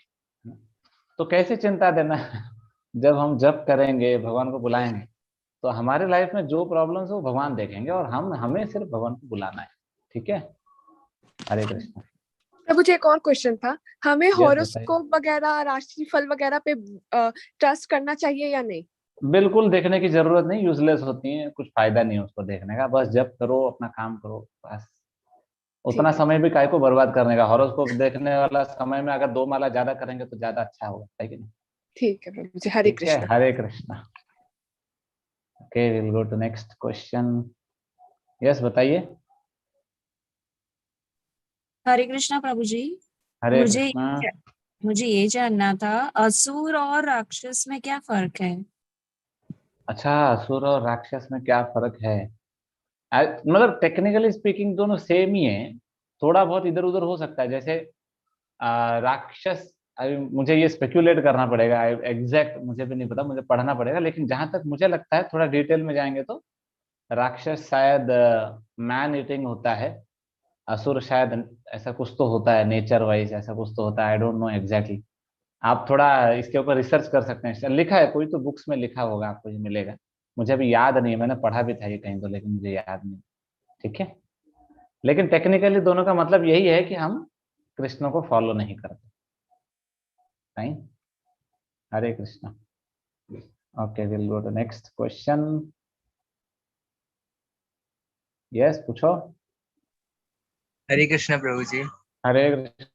तो कैसे चिंता देना है? जब हम जप करेंगे, भगवान को बुलाएंगे, तो हमारे लाइफ में जो प्रॉब्लम्स है वो भगवान देखेंगे, और हमें सिर्फ भगवान को बुलाना है। ठीक है, हरे कृष्ण। प्रभु जी एक और क्वेश्चन था, हमें बताइए। हॉरोस्कोप वगैरह, राशि फल वगैरह पे ट्रस्ट करना चाहिए या नहीं? बिल्कुल देखने की जरूरत नहीं, यूजलेस होती है, कुछ फायदा नहीं है उसको देखने का। बस जप करो, अपना काम करो, बस। उतना ठीक है, समय भी काय को बर्बाद करने का? हॉरोस्कोप देखने वाला समय में अगर 2 माला ज्यादा करेंगे तो ज्यादा अच्छा होगा, है कि नहीं? ठीक है प्रभु जी, हरे ठीक है, Krishna. Hare Krishna. Okay, will go to next question. Yes, बताइए। हरे कृष्णा प्रभु जी। हरे मुझे कृष्णा। मुझे ये जानना था, असुर और राक्षस में क्या फर्क है? अच्छा, असुर और राक्षस में क्या फर्क है? मतलब टेक्निकली स्पीकिंग दोनों सेम ही है, थोड़ा बहुत इधर उधर हो सकता है। जैसे राक्षस, अभी मुझे ये स्पेक्युलेट करना पड़ेगा, एग्जैक्ट मुझे भी नहीं पता, मुझे पढ़ना पड़ेगा, लेकिन जहां तक मुझे लगता है, थोड़ा डिटेल में जाएंगे तो राक्षस शायद मैन ईटिंग होता है, असुर शायद ऐसा कुछ तो होता है, नेचर वाइज ऐसा कुछ तो होता है। I don't know exactly. आप थोड़ा इसके ऊपर रिसर्च कर सकते हैं, लिखा है कोई तो बुक्स में लिखा होगा, आपको ये मिलेगा। मुझे अभी याद नहीं है, मैंने पढ़ा भी था ये कहीं तो, लेकिन मुझे याद नहीं। ठीक है, लेकिन टेक्निकली दोनों का मतलब यही है कि हम कृष्ण को फॉलो नहीं करते। नहीं, Hare Krishna. Okay, will go to next question. Yes, पूछो। हरे कृष्णा प्रभु जी। हरे कृष्णा।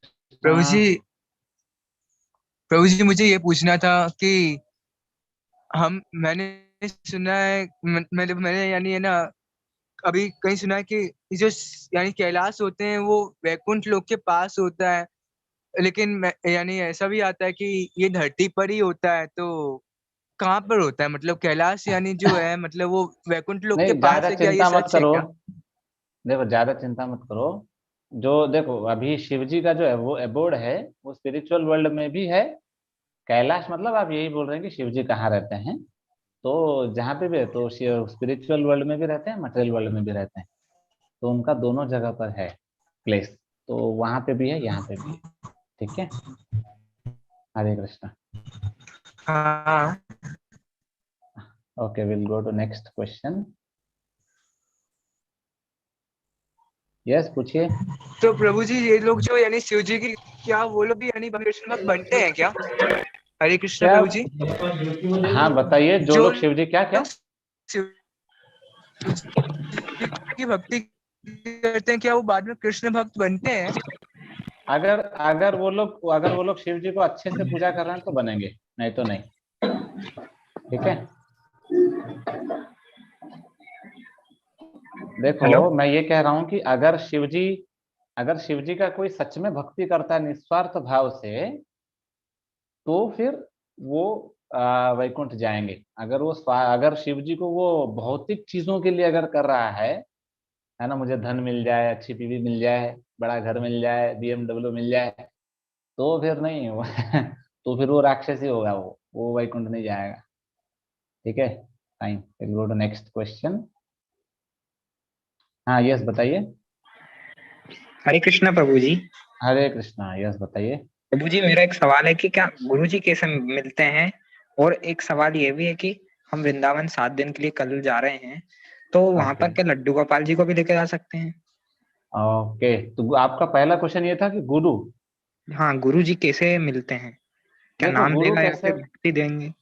प्रभु जी मुझे ये पूछना था कि मैंने सुना है, मतलब मैंने यानी है ना, अभी कहीं सुना है कि ये जो यानी कैलाश होते हैं वो वैकुंठ लोक के पास होता है, लेकिन यानी ऐसा भी आता है कि ये धरती पर ही होता है, तो कहाँ पर होता है? मतलब कैलाश यानी जो है, मतलब वो वैकुंठ लोक के नहीं, पास ज्यादा है क्या? ये चिंता मत सच है करो। क्या? देखो, ज्यादा चिंता मत करो। जो देखो, अभी शिव जी का जो है वो एबोर्ड है, वो स्पिरिचुअल वर्ल्ड में भी है। कैलाश मतलब आप यही बोल रहे हैं कि शिव जी कहाँ रहते हैं? तो जहाँ पे भी है, तो स्पिरिचुअल वर्ल्ड में भी रहते हैं, मटेरियल वर्ल्ड में भी रहते हैं। तो उनका दोनों जगह पर है प्लेस, तो वहां पे भी है, यहाँ पे भी है। ठीक है, हरे कृष्णा। हाँ। Okay, will go to next question. Yes, पूछिए। तो प्रभु जी ये लोग जो यानी शिव जी की, क्या वो लोग भी यानी कृष्ण भक्त बनते हैं क्या? हरे कृष्ण क्या? प्रभु जी। हाँ, बताइए। जो जो लोग शिव जी क्या क्या? लोग शिव जी की भक्ति करते हैं, क्या वो बाद में कृष्ण भक्त बनते हैं? अगर अगर वो लोग शिव जी को अच्छे से पूजा कर रहे हैं तो बनेंगे, नहीं तो नहीं। ठीक है, हेलो। देखो मैं ये कह रहा हूं कि अगर शिव जी का कोई सच में भक्ति करता है निस्वार्थ भाव से, तो फिर वो वैकुंठ जाएंगे। अगर शिव जी को वो भौतिक चीजों के लिए अगर कर रहा है ना, मुझे धन मिल जाए, अच्छी बीवी मिल जाए, बड़ा घर मिल जाए, BMW मिल जाए, तो फिर नहीं तो फिर वो राक्षस ही होगा, वो वैकुंठ नहीं जाएगा। ठीक है, fine, will go to next question. हाँ, यस, बताइए। हरे कृष्णा प्रभु जी। हरे कृष्णा। यस, बताइए। प्रभु जी मेरा एक सवाल है कि क्या गुरु जी कैसे मिलते हैं, और एक सवाल ये भी है कि हम वृंदावन 7 दिन के लिए कल जा रहे हैं, तो वहां ओके, पर क्या लड्डू गोपाल जी को भी लेकर जा सकते हैं? ओके, तो आपका पहला क्वेश्चन ये था कि गुरु। हाँ, गुरु जी कैसे मिलते हैं? क्या देखो, नाम गुरु देगा या कैसे? फिर भक्ति देंगे?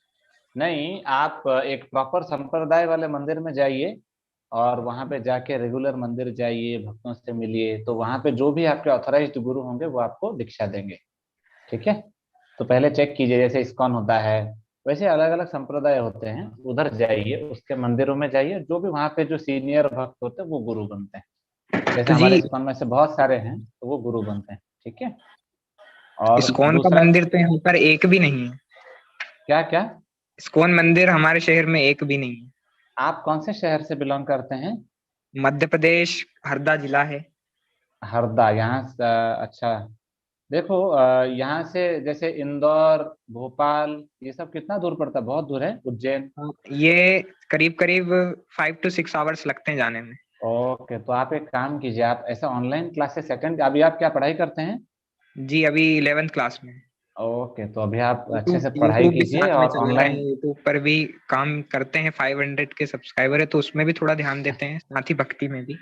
नहीं, आप एक प्रॉपर संप्रदाय वाले मंदिर में जाइए, और वहां पे जाके रेगुलर मंदिर जाइए, भक्तों से मिलिए, तो वहां पे जो भी आपके ऑथराइज्ड गुरु होंगे वो आपको दीक्षा देंगे। ठीक है, तो पहले चेक कीजिए, जैसे इस्कॉन होता है, वैसे अलग अलग संप्रदाय होते हैं, उधर जाइए, उसके मंदिरों में जाइए, जो भी वहाँ पे जो सीनियर भक्त होते हैं वो गुरु बनते हैं। जैसे तो जी हमारे इस्कॉन में से बहुत सारे हैं, तो वो गुरु बनते हैं। ठीक है, और इस्कॉन का दूसरा, मंदिर तो यहाँ पर एक भी नहीं है। क्या क्या? इस्कॉन मंदिर हमारे शहर में एक भी नहीं है। आप कौन से शहर से बिलोंग करते हैं? मध्य प्रदेश, हरदा जिला है। हरदा, यहाँ अच्छा। देखो, यहाँ से जैसे इंदौर, भोपाल, ये सब कितना दूर पड़ता है? बहुत दूर है। उज्जैन। ये करीब करीब 5 to 6 आवर्स लगते हैं जाने में। ओके, तो आप एक काम कीजिए, आप ऐसा ऑनलाइन क्लासेस अटेंड, अभी आप क्या पढ़ाई करते हैं? जी अभी 11th क्लास में। ओके, तो अभी आप अच्छे से यूट्यूब पढ़ाई यूट्यूब भी कीजिए साथ में और चला रहे हैं, ऑनलाइन। यूट्यूब पर भी काम करते हैं, 500 के सब्सक्राइबर है तो उसमें भी थोड़ा ध्यान देते हैं, साथ ही भक्ति में भी।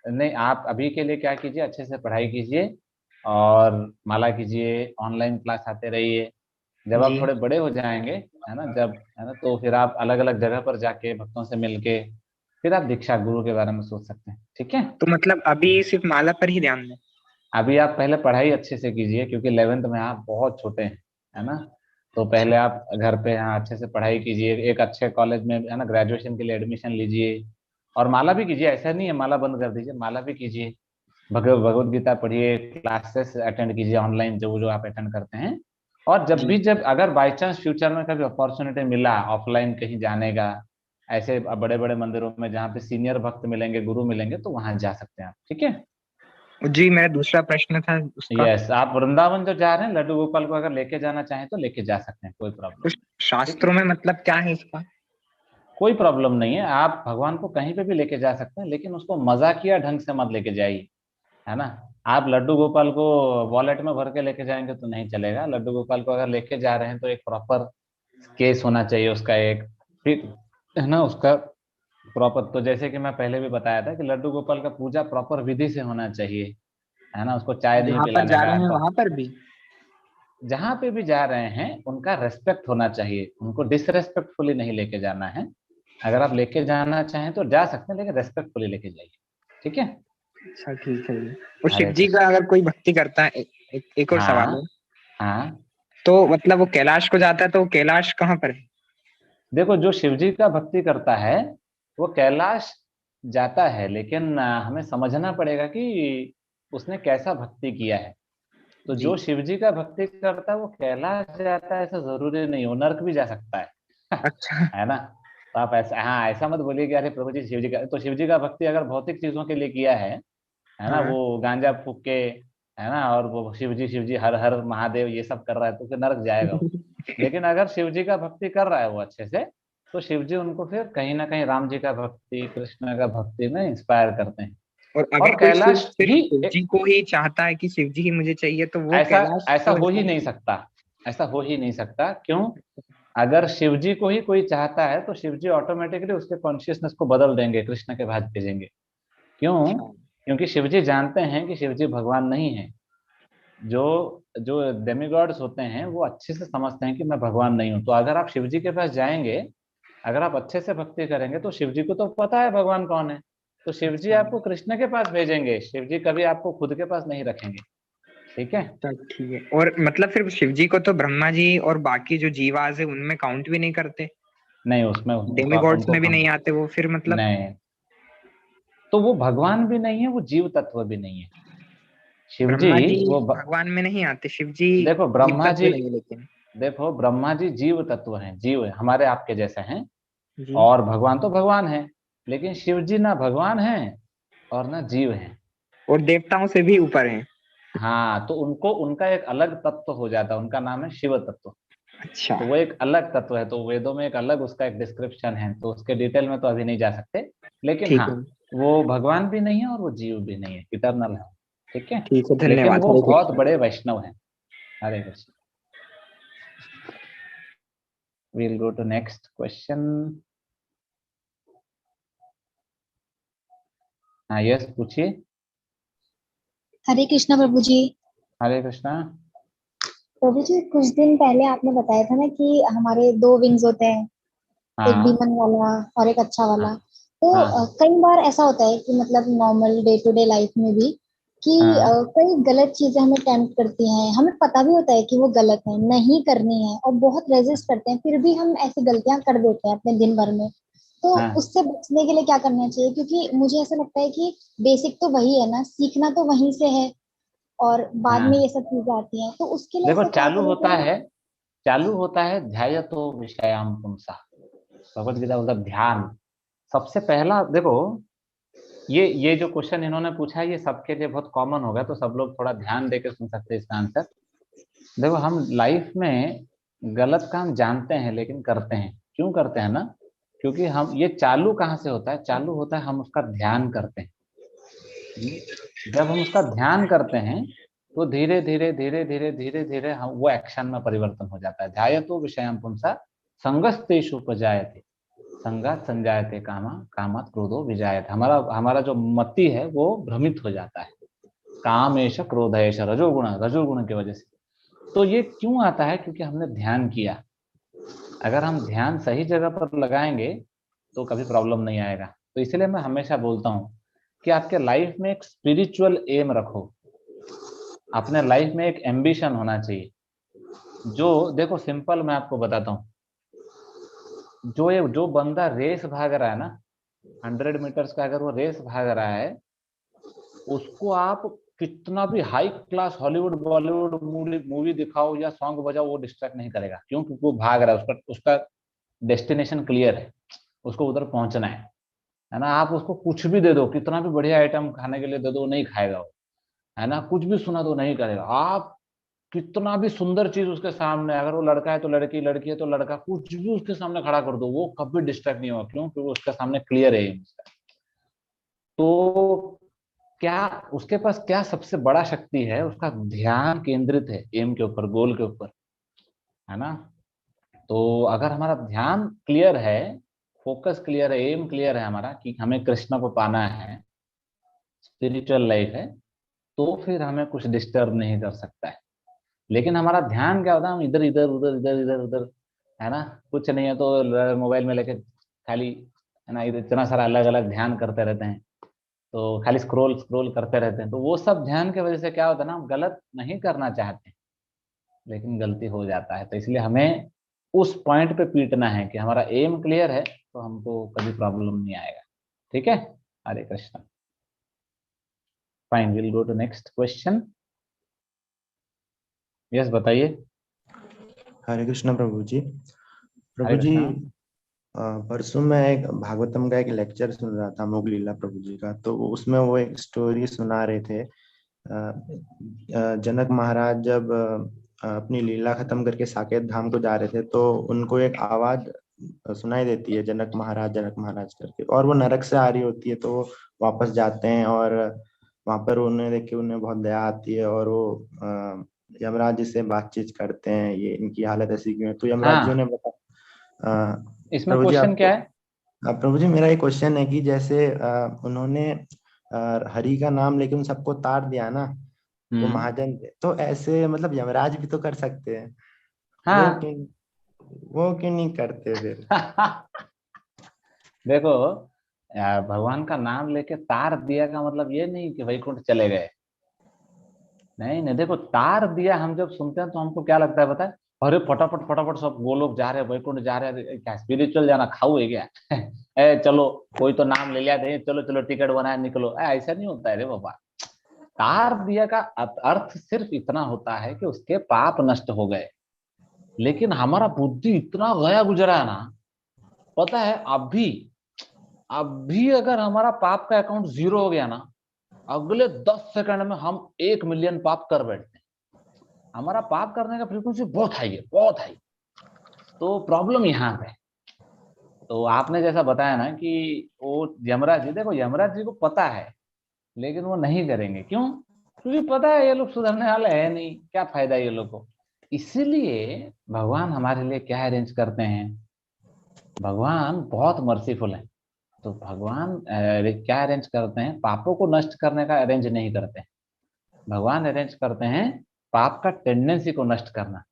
नहीं, आप अभी के लिए क्या कीजिए, अच्छे से पढ़ाई कीजिए और माला कीजिए, ऑनलाइन क्लास आते रहिए। जब आप जी थोड़े बड़े हो जाएंगे, है ना, जब, है ना, तो फिर आप अलग अलग जगह पर जाके भक्तों से मिलके फिर आप दीक्षा गुरु के बारे में सोच सकते हैं। ठीक है, तो मतलब अभी सिर्फ माला पर ही ध्यान दें। अभी आप पहले पढ़ाई अच्छे से कीजिए क्योंकि 11th में आप बहुत छोटे हैं, है ना। तो अच्छा पहले आप घर पे यहाँ अच्छे से पढ़ाई कीजिए, एक अच्छे कॉलेज में, है ना, ग्रेजुएशन के लिए एडमिशन लीजिए और माला भी कीजिए। ऐसा नहीं है माला बंद कर दीजिए, माला भी कीजिए, भगवत गीता पढ़िए, क्लासेस अटेंड कीजिए ऑनलाइन जो जो आप अटेंड करते हैं। और जब जी भी, जब अगर बाई चांस फ्यूचर में कभी अपॉर्चुनिटी मिला ऑफलाइन कहीं जाने का, ऐसे बड़े बड़े मंदिरों में जहाँ पे सीनियर भक्त मिलेंगे, गुरु मिलेंगे, तो वहां जा सकते हैं आप। ठीक है। जी, मेरा दूसरा प्रश्न था उसका। यस, आप वृंदावन जो जा रहे हैं, लड्डू गोपाल को अगर लेके जाना चाहें तो लेके जा सकते हैं, कोई प्रॉब्लम तो नहीं। ठीक शास्त्रों है, में मतलब क्या है इसका? कोई प्रॉब्लम नहीं है, आप भगवान को कहीं पे भी लेके जा सकते हैं, लेकिन उसको मजाकिया ढंग से मत लेके जाइए, है ना। आप लड्डू गोपाल को वॉलेट में भर के लेके जाएंगे तो नहीं चलेगा। लड्डू गोपाल को अगर लेके जा रहे हैं तो एक प्रॉपर केस होना चाहिए उसका, एक फिर, है ना, उसका प्रॉपर। तो जैसे कि मैं पहले भी बताया था कि लड्डू गोपाल का पूजा प्रॉपर विधि से होना चाहिए, है ना, उसको चाय नहीं जहाँ पर पिलाने जा का। रहे हैं वहां पर भी? जहां पे भी जा रहे हैं उनका रेस्पेक्ट होना चाहिए, उनको डिसरेस्पेक्टफुली नहीं लेके जाना है। अगर आप लेके जाना चाहें तो जा सकते हैं, लेकिन रेस्पेक्टफुली लेके जाइए। ठीक है। अच्छा ठीक है जी। और शिव हरे जी का कृष्ण। अगर कोई भक्ति करता है, एक और सवाल है। हाँ हाँ, तो मतलब वो कैलाश को जाता है तो वो कैलाश कहाँ पर है? देखो, जो शिव जी का भक्ति करता है वो कैलाश जाता है, लेकिन हमें समझना पड़ेगा कि उसने कैसा भक्ति किया है। तो जी जो शिव जी का भक्ति करता है वो कैलाश जाता है ऐसा जरूरी नहीं, वो नर्क भी जा सकता है। अच्छा है ना। तो आप ऐसा, हाँ, ऐसा मत बोलिए कि अरे प्रभु जी शिव जी का, तो शिव जी का भक्ति अगर भौतिक चीजों के लिए किया है ना, हाँ वो गांजा फूक के, है ना, और वो शिव जी हर हर महादेव ये सब कर रहा है तो फिर नरक जाएगा वो। लेकिन अगर शिव जी का भक्ति कर रहा है वो अच्छे से, तो शिव जी उनको फिर कहीं ना कहीं राम जी का भक्ति, कृष्ण का भक्ति में इंस्पायर करते हैं। और और अगर कोई सिर्फ कैलाश सिर्फ ही शिव जी को ही चाहता है कि शिव जी ही मुझे चाहिए तो वो ऐसा कैलाश ऐसा क्यों हो ही जाता है? नहीं सकता, ऐसा हो ही नहीं सकता। क्यों? अगर शिव जी को ही कोई चाहता है तो शिव जी ऑटोमेटिकली उसके कॉन्शियसनेस को बदल देंगे, कृष्ण के भाग भेजेंगे। क्यों? अच्छा क्योंकि शिव जी जानते हैं कि शिव जी भगवान नहीं है। जो जो डेमिगॉड्स होते हैं वो अच्छे से समझते हैं कि मैं भगवान नहीं हूं। तो अगर आप शिव जी के पास जाएंगे, अगर आप अच्छे से भक्ति करेंगे, तो शिव जी को तो पता है भगवान कौन है, तो शिव जी अच्छा आपको कृष्ण के पास भेजेंगे, शिव जी कभी आपको खुद के पास नहीं रखेंगे। ठीक है। अच्छा ठीक है। और मतलब फिर शिव जी को तो ब्रह्मा जी और बाकी जो जीवास है उनमें काउंट भी नहीं करते, नहीं, उसमें उनको डेमीगॉड्स उनको में भी कम नहीं आते वो, फिर मतलब? नहीं, तो वो भगवान भी नहीं है, वो जीव तत्व भी नहीं है। शिव जी ब्रह्मा जी वो भगवान में नहीं आते, शिव जी देखो जीव ब्रह्मा तत्व जी, नहीं है लेकिन। देखो ब्रह्मा जी जीव तत्व हैं, जीव है, हमारे आपके जैसे हैं। जी और भगवान तो भगवान है, लेकिन शिव जी ना भगवान है और ना जीव है। और देवताओं से भी ऊपर हैं। हाँ, तो उनको उनका एक अलग तत्व हो जाता है, उनका नाम है शिव तत्व। अच्छा तो वो एक अलग तत्व है, तो वेदों में एक अलग उसका एक डिस्क्रिप्शन है, तो उसके डिटेल में तो अभी नहीं जा सकते। लेकिन ठीक हाँ, है। वो भगवान भी नहीं है और वो जीव भी नहीं है, इटर्नल है। ठीक है। ठीक है, लेकिन धन्यवाद, वो हरे बहुत कृष्ण। बड़े वैष्णव हैं। Hare Krishna. we'll go to next question. हाँ, यस, पूछिए। हरे कृष्णा प्रभु जी। हरे कृष्णा। प्रभु जी, कुछ दिन पहले आपने बताया था ना कि हमारे दो विंग्स होते हैं, एक हाँ डीमन वाला और एक अच्छा हाँ वाला। तो हाँ कई बार ऐसा होता है कि मतलब normal day to day life में भी कि हाँ कई गलत चीजें हमें टेम्प्ट करती हैं, हमें पता भी होता है कि वो गलत है, नहीं करनी है, और बहुत रेजिस्ट करते हैं, फिर भी हम ऐसी गलतियां कर देते हैं अपने दिन भर में। तो हाँ। उससे बचने के लिए क्या करना चाहिए? क्योंकि मुझे ऐसा लगता है कि बेसिक तो वही है ना, सीखना तो वहीं से है, और बाद में हाँ, ये सब चीजें आती हैं, तो उसके लिए देखो, ऐसा क्या करना चाहिए? चालू होता है ध्यायतो विषयाम पुंसा, भगवत गीता मतलब ध्यान। सबसे पहला देखो, ये जो क्वेश्चन इन्होंने पूछा है ये सबके लिए बहुत कॉमन होगा, तो सब लोग थोड़ा ध्यान देकर सुन सकते हैं इसका आंसर। देखो, हम लाइफ में गलत काम जानते हैं लेकिन करते हैं। क्यों करते हैं ना? क्योंकि हम ये चालू कहाँ से होता है, चालू होता है हम उसका ध्यान करते हैं। जब हम उसका ध्यान करते हैं तो धीरे धीरे धीरे धीरे धीरे धीरे हम वो एक्शन में परिवर्तन हो जाता है। ध्यायतो विषयं पुंसा संगस्तेषु उपजायते संगात संजायते कामा कामात् क्रोधो विजायते। हमारा जो मति है वो भ्रमित हो जाता है, कामेश क्रोधेश, रजोगुण की वजह से। तो ये क्यों आता है? क्योंकि हमने ध्यान किया। अगर हम ध्यान सही जगह पर लगाएंगे तो कभी प्रॉब्लम नहीं आएगा। तो इसलिए मैं हमेशा बोलता हूँ कि आपके लाइफ में एक स्पिरिचुअल एम रखो, अपने लाइफ में एक एम्बिशन होना चाहिए। जो देखो सिंपल मैं आपको बताता हूँ, जो बंदा रेस भाग रहा है ना, 100 मीटर्स का अगर वो रेस भाग रहा है, उसको आप कितना भी high class Hollywood Bollywood movie दिखाओ या सॉन्ग बजाओ, वो डिस्ट्रैक्ट नहीं करेगा। क्यों? क्योंकि वो भाग रहा है, उसका डेस्टिनेशन क्लियर है, उसको उधर पहुंचना है ना। आप उसको कुछ भी दे दो, कितना भी बढ़िया आइटम खाने के लिए दे दो, नहीं खाएगा वो, है ना। कुछ भी सुना दो, नहीं करेगा। आप कितना भी सुंदर चीज उसके सामने, अगर वो लड़का है तो लड़की, लड़की है तो लड़का, कुछ भी उसके सामने खड़ा कर दो, वो कभी डिस्ट्रैक्ट नहीं होगा। क्यों? क्योंकि उसके सामने क्लियर है उसका। तो क्या उसके पास क्या सबसे बड़ा शक्ति है? उसका ध्यान केंद्रित है एम के ऊपर, गोल के ऊपर, है ना। तो अगर हमारा ध्यान क्लियर है, फोकस क्लियर है, एम क्लियर है हमारा कि हमें कृष्ण को पाना है, स्पिरिचुअल लाइफ है, तो फिर हमें कुछ डिस्टर्ब नहीं कर सकता है। लेकिन हमारा ध्यान क्या होता है, हम इधर इधर उधर इधर इधर उधर, है ना। कुछ नहीं है तो मोबाइल में लेके खाली, है ना, इतना सारा अलग अलग ध्यान करते रहते हैं, तो खाली स्क्रॉल स्क्रॉल करते रहते हैं। तो वो सब ध्यान की वजह से क्या होता है ना, हम गलत नहीं करना चाहते लेकिन गलती हो जाता है। तो इसलिए हमें उस पॉइंट पे पीटना है कि हमारा एम क्लियर है, तो हमको कभी प्रॉब्लम नहीं आएगा। ठीक है, Hare Krishna. Fine, will go to next question. Yes, बताइए। हरे कृष्णा प्रभु जी। हरे प्रभु जी, कृष्णा। परसों मैं एक भागवतम का एक लेक्चर सुन रहा था मोग लीला प्रभु जी का। तो उसमें वो एक स्टोरी सुना रहे थे। जनक महाराज जब अपनी लीला खत्म करके साकेत धाम को जा रहे थे, तो उनको एक आवाज सुनाई देती है, जनक महाराज करके, और वो नरक से आ रही होती है। तो वो वापस जाते हैं और वहां पर उन्हें देख के उन्हें बहुत दया आती है, और वो यमराज जी से बातचीत करते हैं, ये इनकी हालत ऐसी क्यों है। तो यमराज जी ने बताया। इसमें प्रभु जी, क्वेश्चन क्या है? प्रभु जी, मेरा एक क्वेश्चन है कि जैसे उन्होंने हरि का नाम लेके उन सबको तार दिया ना, वो महाजन थे, तो ऐसे मतलब यमराज भी तो कर सकते हैं। हाँ। वो क्यों नहीं करते फिर? देखो, भगवान का नाम लेके तार दिया का मतलब ये नहीं कि वैकुंठ चले गए। नहीं नहीं, देखो, तार दिया हम जब सुनते हैं तो हमको क्या लगता है, पता है? अरे फटाफट फटाफट सब गोलोक जा रहे हैं, वैकुंठ जा रहे हैं। क्या स्पिरिचुअल जाना खाऊ है क्या? ए चलो, कोई तो नाम ले लिया थे, चलो चलो टिकट बनाया निकलो। ऐसा नहीं होता है रे बाबा। तार दिया का अर्थ सिर्फ इतना होता है कि उसके पाप नष्ट हो गए। लेकिन हमारा बुद्धि इतना गया गुजरा है ना, पता है, अभी अगर हमारा पाप का अकाउंट 0 हो गया ना, अगले 10 सेकंड में हम 1 मिलियन पाप कर बैठते हैं। हमारा पाप करने का फ्रीक्वेंसी बहुत हाई है, बहुत हाई। तो प्रॉब्लम यहाँ पे। तो आपने जैसा बताया ना कि वो यमराज जी, देखो यमराज जी को पता है लेकिन वो नहीं करेंगे। क्यों? क्योंकि पता है ये लोग सुधरने वाले हैं नहीं, क्या फायदा ये लोग को। इसीलिए भगवान हमारे लिए क्या अरेंज करते हैं, भगवान बहुत मर्सीफुल है। तो भगवान क्या अरेंज करते हैं, पापों को नष्ट करने का अरेंज नहीं करते हैं। भगवान अरेंज करते हैं पाप का टेंडेंसी को नष्ट करना।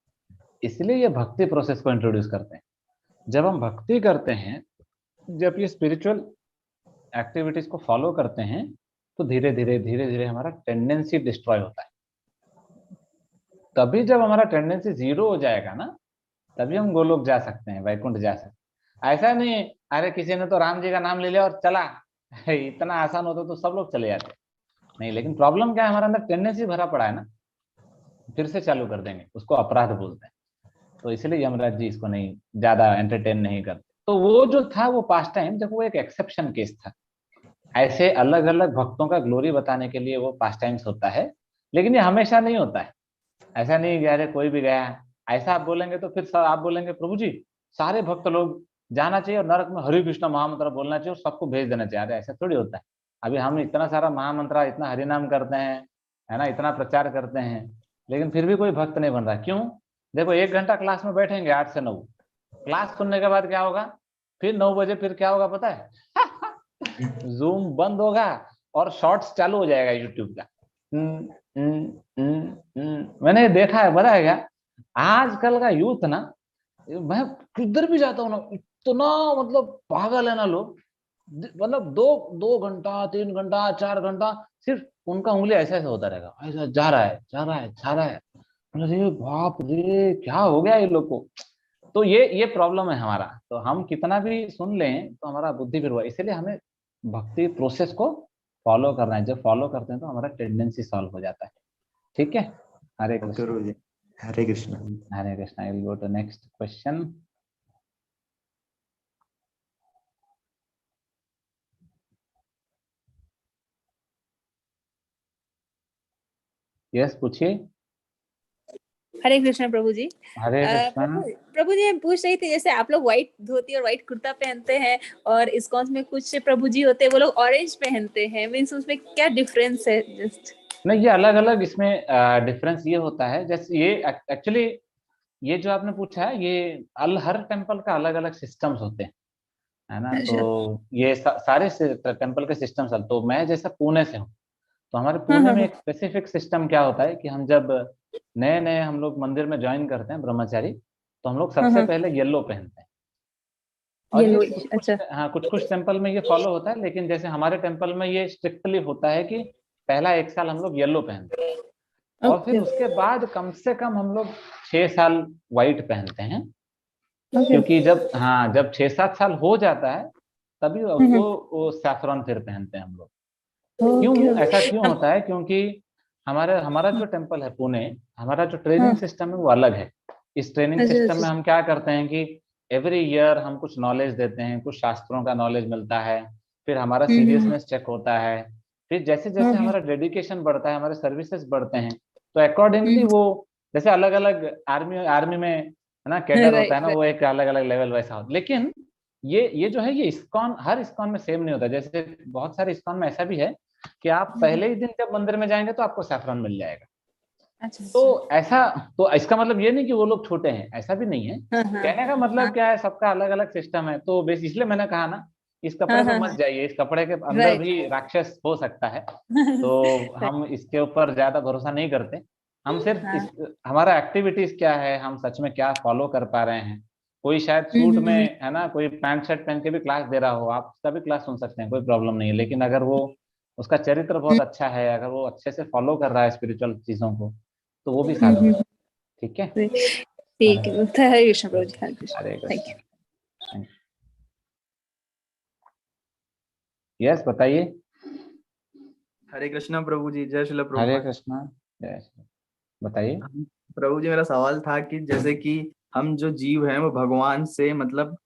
इसलिए ये भक्ति प्रोसेस को इंट्रोड्यूस करते हैं। जब हम भक्ति करते हैं, जब ये स्पिरिचुअल एक्टिविटीज को फॉलो करते हैं, तो धीरे धीरे हमारा टेंडेंसी डिस्ट्रॉय होता है। तभी जब हमारा टेंडेंसी 0 हो जाएगा ना, तभी हम गोलोक जा सकते हैं, वैकुंठ जा सकते हैं। ऐसा नहीं अरे किसी ने तो राम जी का नाम ले लिया और चला, इतना आसान होता तो सब लोग चले जाते। नहीं, लेकिन प्रॉब्लम क्या है, हमारे अंदर टेंडेंसी भरा पड़ा है ना, फिर से चालू कर देंगे, उसको अपराध बोलते हैं। तो इसलिए यमराज जी इसको नहीं ज्यादा एंटरटेन नहीं करते। तो वो जो था वो पास्ट टाइम, जब वो एक एक्सेप्शन केस था। ऐसे अलग अलग भक्तों का ग्लोरी बताने के लिए वो पास्ट टाइम्स होता है, लेकिन ये हमेशा नहीं होता है। ऐसा नहीं कि अरे कोई भी गया, ऐसा आप बोलेंगे तो फिर आप बोलेंगे प्रभु जी सारे भक्त लोग जाना चाहिए और नरक में हरे कृष्ण महामंत्र बोलना चाहिए और सबको भेज देना चाहिए। अरे ऐसा थोड़ी होता है। अभी हम इतना सारा महामंत्र, इतना हरिनाम करते हैं, है ना, इतना प्रचार करते हैं, लेकिन फिर भी कोई भक्त नहीं बन रहा। क्यों? देखो 1 घंटा क्लास में बैठेंगे 8 से 9, क्लास सुनने के बाद क्या होगा, फिर 9 बजे फिर क्या होगा पता है? जूम बंद होगा और शॉर्ट्स चालू हो जाएगा यूट्यूब का। मैंने देखा है, पता है क्या, आजकल का यूथ ना, मैं किधर भी जाता हूँ ना, इतना मतलब पागल है ना लोग, मतलब 2 घंटा 3 घंटा 4 घंटा सिर्फ उनका उंगली ऐसे ऐसे होता रहेगा, ऐसा जा रहा है जा रहा है जा रहा है। अरे बाप रे, क्या हो गया ये लोग को। तो ये प्रॉब्लम है हमारा। तो हम कितना भी सुन लें तो हमारा बुद्धि फिर हुआ। इसलिए हमें भक्ति प्रोसेस को फॉलो करना है। जब फॉलो करते हैं तो हमारा टेंडेंसी सॉल्व हो जाता है। ठीक है, Hare Krishna. Guruji, Hare Krishna. Hare Krishna. I will go to next question. Yes, पूछिए। हरे कृष्ण प्रभु जी। हरे कृष्ण। प्रभु जी मैं पूछ रही थी, जैसे आप लोग व्हाइट धोती और व्हाइट कुर्ता पहनते हैं और इस्कॉन में कुछ प्रभु जी होते हैं वो लोग ऑरेंज पहनते हैं, मीन्स उसमें क्या डिफरेंस है? जस्ट नहीं, ये अलग अलग इसमें डिफरेंस ये होता है, जैसे ये एक्चुअली ये जो आपने पूछा है, ये हर टेम्पल का अलग अलग सिस्टम्स होते हैं, है ना। तो ये सारे टेम्पल के सिस्टम्स। तो मैं जैसा पुणे से हूँ, तो हमारे पुणे में एक स्पेसिफिक सिस्टम क्या होता है कि हम जब नए नए हम लोग मंदिर में ज्वाइन करते हैं ब्रह्मचारी, तो हम लोग सबसे पहले येलो पहनते हैं। और ये कुछ टेम्पल में ये फॉलो होता है, लेकिन जैसे हमारे टेम्पल में ये स्ट्रिक्टली होता है कि पहला 1 साल हम लोग येलो पहनते हैं और फिर उसके बाद कम से कम हम लोग 6 साल व्हाइट पहनते हैं। क्योंकि जब 6-7 साल हो जाता है तभी उसको वो सैफरन फिर पहनते हैं हम लोग। क्यों ऐसा क्यों होता है? क्योंकि हमारा जो टेम्पल है पुणे, हमारा जो ट्रेनिंग सिस्टम है वो अलग है। इस ट्रेनिंग सिस्टम में हम क्या करते हैं कि एवरी ईयर हम कुछ नॉलेज देते हैं, कुछ शास्त्रों का नॉलेज मिलता है, फिर हमारा सीरियसनेस चेक होता है, फिर जैसे जैसे हमारा डेडिकेशन बढ़ता है, हमारे सर्विसेज बढ़ते हैं, तो अकॉर्डिंगली वो जैसे अलग अलग आर्मी में है ना कैडर होता है ना, वो एक अलग अलग लेवल वैसा होता है। लेकिन ये जो है ये इस्कॉन, हर इस्कॉन में सेम नहीं होता। जैसे बहुत सारे इस्कॉन में ऐसा भी है कि आप पहले ही दिन जब मंदिर में जाएंगे तो आपको सैफरन मिल जाएगा। तो ऐसा, तो इसका मतलब ये नहीं कि वो लोग छोटे हैं, ऐसा भी नहीं है। कहने का मतलब क्या है, सबका अलग अलग सिस्टम है। तो बेस इसलिए मैंने कहा ना, इस कपड़े में मत जाइए, इस कपड़े के अंदर भी राक्षस हो सकता है। तो हम इसके ऊपर ज्यादा भरोसा नहीं करते। हम सिर्फ हमारा एक्टिविटीज क्या है, हम सच में क्या फॉलो कर पा रहे हैं। कोई शायद सूट में है ना, कोई पैंट शर्ट पहन के भी क्लास दे रहा हो, आप उसका भी क्लास सुन सकते हैं, कोई प्रॉब्लम नहीं है। लेकिन अगर वो उसका चरित्र बहुत अच्छा है, अगर वो अच्छे से फॉलो कर रहा है स्पिरिचुअल चीजों को, तो वो भी साथ में। ठीक है, ठीक है। हरे कृष्ण प्रभु जी। Hare Krishna. Thank you. Yes, बताइए। हरे कृष्णा प्रभु जी। जय श्री प्रभु। हरे कृष्णा। जय श्री। बताइए प्रभु जी। मेरा सवाल था कि जैसे कि हम जो जीव हैं वो भगवान से मतलब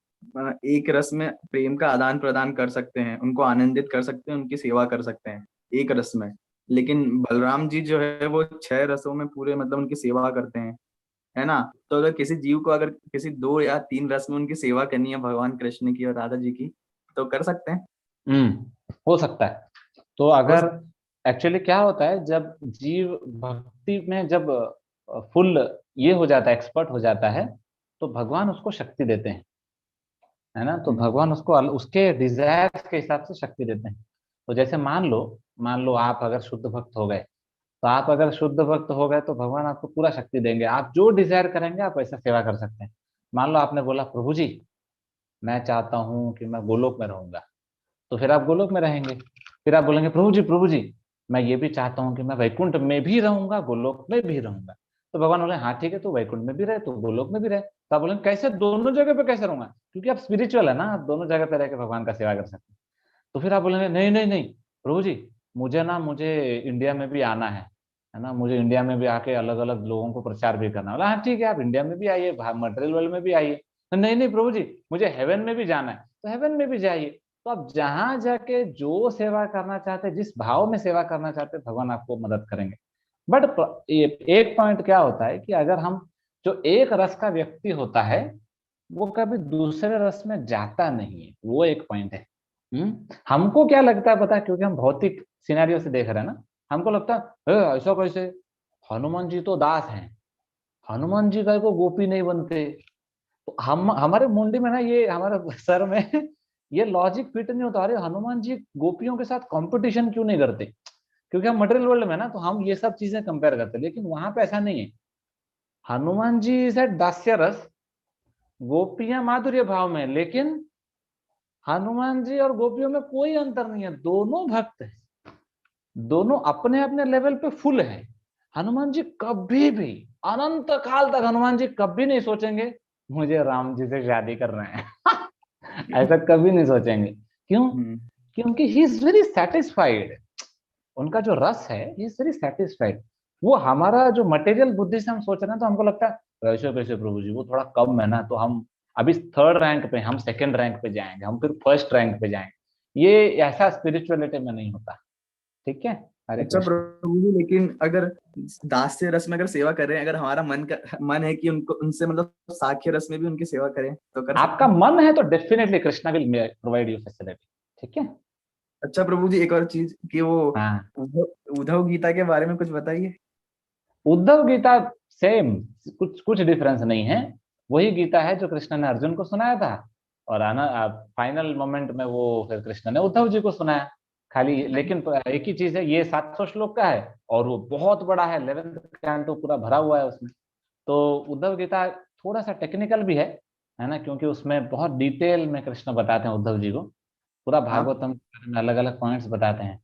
एक रस में प्रेम का आदान प्रदान कर सकते हैं, उनको आनंदित कर सकते हैं, उनकी सेवा कर सकते हैं एक रस में। लेकिन बलराम जी जो है वो 6 रसों में पूरे मतलब उनकी सेवा करते हैं, है ना। तो अगर किसी जीव को अगर किसी 2 या 3 रस में उनकी सेवा करनी है, भगवान कृष्ण की और राधा जी की, तो कर सकते हैं? हो सकता है। तो अगर एक्चुअली क्या होता है, जब जीव भक्ति में जब फुल ये हो जाता है, एक्सपर्ट हो जाता है, तो भगवान उसको शक्ति देते हैं, है ना। तो भगवान उसको उसके डिजायर्स के हिसाब से शक्ति देते हैं। तो जैसे मान लो आप अगर शुद्ध भक्त हो गए, तो आप अगर शुद्ध भक्त हो गए तो भगवान आपको पूरा शक्ति देंगे। आप जो डिजायर करेंगे आप वैसा सेवा कर सकते हैं। मान लो आपने बोला प्रभु जी मैं चाहता हूँ कि मैं गोलोक में रहूंगा, तो फिर आप गोलोक में रहेंगे। फिर आप बोलेंगे प्रभु जी मैं ये भी चाहता हूँ कि मैं वैकुंठ में भी रहूंगा, गोलोक में भी रहूंगा। तो भगवान बोले हाँ ठीक है, तो वैकुंठ में भी रहे तो गोलोक में भी रहे। तो आप बोलेंगे कैसे, दोनों जगह पे कैसे रहूंगा? क्योंकि आप स्पिरिचुअल है ना, आप दोनों जगह पे रह के भगवान का सेवा कर सकते हैं। तो फिर आप बोलेंगे नहीं प्रभु जी मुझे इंडिया में भी आना है ना, मुझे इंडिया में भी आके अलग अलग लोगों को प्रचार भी करना है। बोला हाँ ठीक है, आप इंडिया में भी आइए, मटेरियल वर्ल्ड में भी आइए। नहीं प्रभु जी मुझे हेवन में भी जाना है, तो हेवन में भी जाइए। तो आप जहां जाके जो सेवा करना चाहते हैं, जिस भाव में सेवा करना चाहते हैं, भगवान आपको मदद करेंगे। बट एक पॉइंट क्या होता है कि अगर हम जो एक रस का व्यक्ति होता है वो कभी दूसरे रस में जाता नहीं है, वो एक पॉइंट है। हमको क्या लगता है पता है, क्योंकि हम भौतिक सिनेरियो से देख रहे हैं ना, हमको लगता है ऐसा कैसे, हनुमान जी तो दास हैं, हनुमान जी का को गोपी नहीं बनते। तो हम हमारे मुंडी में ना, ये हमारे सर में ये लॉजिक फिट नहीं होता, अरे हनुमान जी गोपियों के साथ कंपटीशन क्यों नहीं करते, क्योंकि हम मटेरियल वर्ल्ड में ना, तो हम ये सब चीजें कंपेयर करते हैं, लेकिन वहां पे ऐसा नहीं है। हनुमान जी इज एट दास्य रस, गोपियां माधुर्य भाव में, लेकिन हनुमान जी और गोपियों में कोई अंतर नहीं है, दोनों भक्त है, दोनों अपने अपने लेवल पे फुल है। हनुमान जी कभी भी, अनंत काल तक हनुमान जी कभी नहीं सोचेंगे मुझे राम जी से शादी करना है ऐसा कभी नहीं सोचेंगे। क्यों? क्योंकि ही इज वेरी सेटिस्फाइड, उनका जो रस है, ही इज वेरी सेटिस्फाइड। वो हमारा जो मटेरियल बुद्धि से हम सोच रहे हैं, तो हमको लगता है कैसे कैसे प्रभु जी, वो थोड़ा कम है ना, तो हम अभी थर्ड रैंक पे, हम सेकंड रैंक पे जाएंगे, हम फिर फर्स्ट रैंक पे जाएंगे। ये ऐसा स्पिरिचुअलिटी में नहीं होता। ठीक है, हरे अच्छा कृष्ण। प्रभु जी, लेकिन अगर दास्य रस में अगर सेवा कर रहे हैं, अगर हमारा मन है कि उनको उनसे मतलब साख्य रस में भी उनकी सेवा करें, तो कर सकते आपका हैं? मन है तो definitely Krishna will provide you facility. ठीक है। अच्छा प्रभु जी, एक और चीज कि वो हाँ, उद्धव गीता के बारे में कुछ बताइए। उद्धव गीता सेम, कुछ कुछ डिफरेंस नहीं है, वही गीता है जो कृष्ण ने अर्जुन को सुनाया था, और आना फाइनल मोमेंट में वो फिर कृष्ण ने उद्धव जी को सुनाया खाली। लेकिन एक ही चीज है, ये 700 श्लोक का है और वो बहुत बड़ा है, 11th कैंटो पूरा भरा हुआ है उसमें। तो उद्धव गीता थोड़ा सा टेक्निकल भी है ना, क्योंकि उसमें बहुत डिटेल में कृष्ण बताते हैं उद्धव जी को, पूरा हाँ भागवतम के बारे में अलग अलग पॉइंट्स बताते हैं।